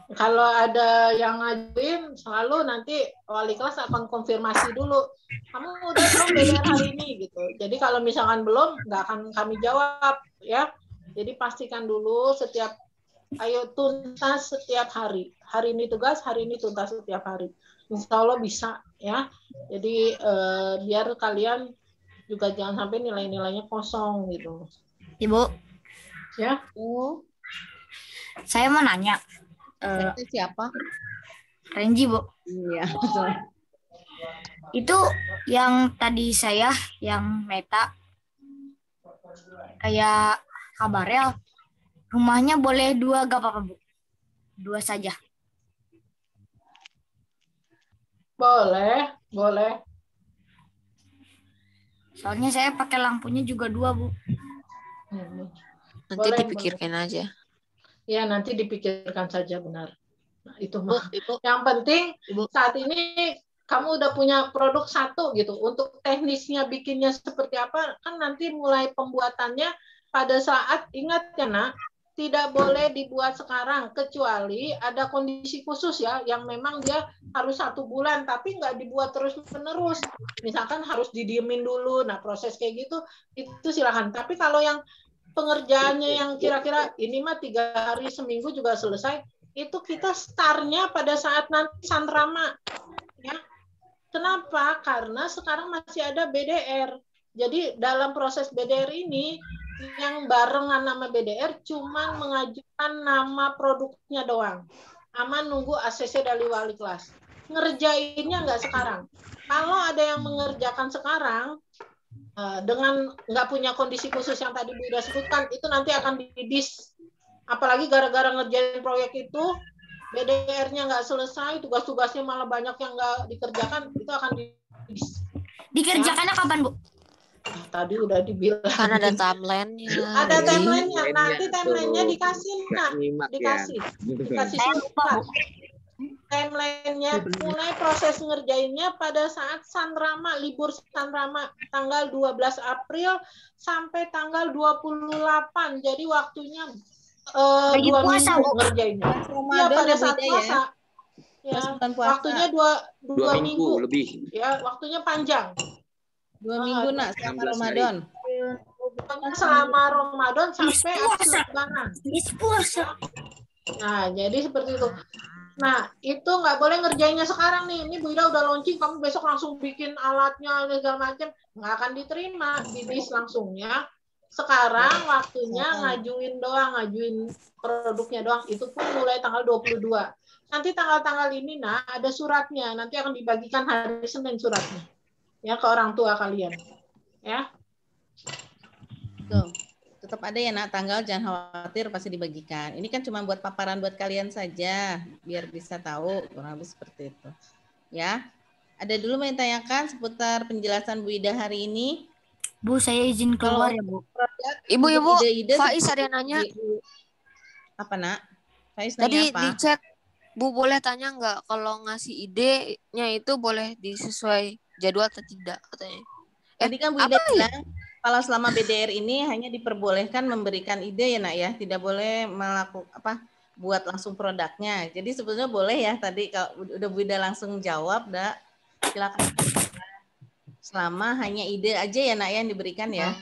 Kalau ada yang ngajuin, selalu nanti wali kelas akan konfirmasi dulu. Kamu udah belum BDR hari ini gitu. Jadi kalau misalkan belum, nggak akan kami jawab ya. Jadi pastikan dulu ayo tuntas setiap hari. Hari ini tugas, hari ini tuntas setiap hari. Insya Allah bisa ya. Jadi biar kalian juga jangan sampai nilai-nilainya kosong gitu. Ibu. Ya. Saya mau nanya. Siapa? Renji, Bu. Iya, betul. Itu yang tadi saya, yang meta, kayak kabarel, rumahnya boleh 2 gak apa-apa Bu? 2 saja. Boleh, boleh. Soalnya saya pakai lampunya juga 2 Bu. Nanti Boleh, dipikirkan aja. Ya, nanti dipikirkan saja, benar. Nah, itu Bu, mah. Ibu, Yang penting Ibu. saat ini kamu udah punya produk satu gitu. Untuk teknisnya bikinnya seperti apa, kan nanti mulai pembuatannya pada saat, ingat ya nak, tidak boleh dibuat sekarang, kecuali ada kondisi khusus ya, yang memang dia harus 1 bulan, tapi nggak dibuat terus-menerus. Misalkan harus didiemin dulu, nah proses kayak gitu, itu silakan. Tapi kalau yang pengerjaannya yang kira-kira ini mah 3 hari seminggu juga selesai, itu kita startnya pada saat nanti sanrama. Ya. Kenapa? Karena sekarang masih ada BDR. Jadi dalam proses BDR ini, yang barengan nama BDR cuman mengajukan nama produknya doang. Aman nunggu ACC dari wali kelas. Ngerjainnya nggak sekarang. Kalau ada yang mengerjakan sekarang, dengan nggak punya kondisi khusus yang tadi Bu udah sebutkan, itu nanti akan didis. Apalagi gara-gara ngerjain proyek itu, BDR-nya nggak selesai, tugas-tugasnya malah banyak yang nggak dikerjakan, itu akan didis. Dikerjakannya kapan Bu? Tadi udah dibilang. Kan ada timeline-nya. Ada Dewi. timeline-nya. Nanti timeline-nya dikasih, nak. Dikasih surat. Timeline-nya mulai proses ngerjainnya pada saat sanrama, libur sanrama tanggal 12 April sampai tanggal 28. Jadi waktunya 2 minggu ngerjainnya. Iya, pada saat puasa. Ya, waktunya 2 minggu lebih. Ya, waktunya panjang. 2 minggu nak selama Ramadan. Selama Ramadan sampai habis Lebaran. Nah, jadi seperti itu. Nah, itu nggak boleh ngerjainnya sekarang nih. Ini Bu Ida udah launching, kamu besok langsung bikin alatnya segala macam, nggak akan diterima, didis langsung ya. Sekarang waktunya ngajuin doang, ngajuin produknya doang. Itu pun mulai tanggal 22. Nanti tanggal-tanggal ini, nah, ada suratnya. Nanti akan dibagikan hari Senin suratnya. Ya, ke orang tua kalian. Ya. Tuh. Tetap ada ya nak, tanggal jangan khawatir pasti dibagikan. Ini kan cuma buat paparan buat kalian saja, biar bisa tahu kurang lebih seperti itu. Ya, ada dulu mau tanyakan seputar penjelasan Bu Ida hari ini. Bu, saya izin keluar ya Bu. Ibu, ide-ide Faiz ada yang nanya. Apa nak? Faiz Tadi nanya apa? di chat, Bu boleh tanya nggak kalau ngasih idenya itu boleh disesuai jadwal atau tidak katanya? Tadi kan Bu Ida bilang kalau selama BDR ini hanya diperbolehkan memberikan ide ya nak ya, tidak boleh melakukan buat langsung produknya. Jadi sebetulnya boleh ya tadi kalau udah Bu Ida langsung jawab, dah silakan. Selama hanya ide aja ya nak yang diberikan ya.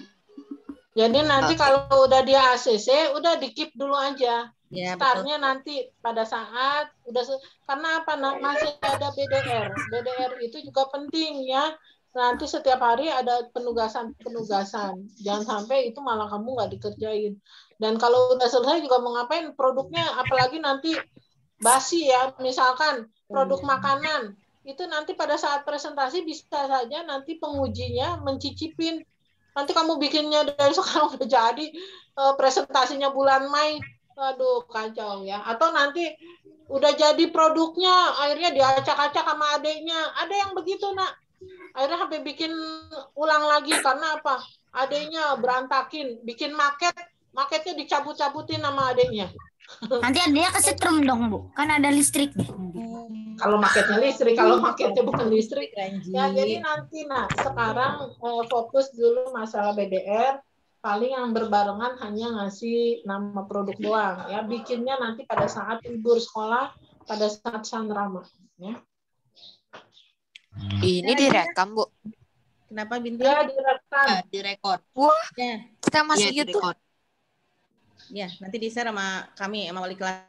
Jadi nanti kalau udah dia ACC, udah di-keep dulu aja. Ya, Startnya nanti pada saat udah karena apa? Masih ada BDR. BDR itu juga penting ya. Nanti setiap hari ada penugasan-penugasan. Jangan sampai itu malah kamu nggak dikerjain. Dan kalau udah selesai juga mau ngapain produknya, apalagi nanti basi ya, misalkan produk makanan, itu nanti pada saat presentasi bisa saja nanti pengujinya mencicipin. Nanti kamu bikinnya dari sekarang udah jadi, presentasinya bulan Mei, aduh kacau ya. Atau nanti udah jadi produknya, akhirnya diacak-acak sama adiknya. Ada yang begitu nak. Akhirnya sampai bikin ulang lagi karena apa? Adiknya berantakin, bikin maketnya dicabut-cabutin sama adiknya. Nanti adiknya kesetrum dong Bu, kan ada listrik nih. Kalau maketnya listrik, kalau maketnya bukan listrik. Ya jadi nanti sekarang fokus dulu masalah BDR. Paling yang berbarengan hanya ngasih nama produk doang. Ya bikinnya nanti pada saat libur sekolah, pada saat sanrama. Ya. Ini direkam, Bu. Kenapa Bintang? Ya, direkam. Direkod. Wah, ya. Kita masih ya, YouTube. Ya, nanti di-share sama kami, sama wali kelas.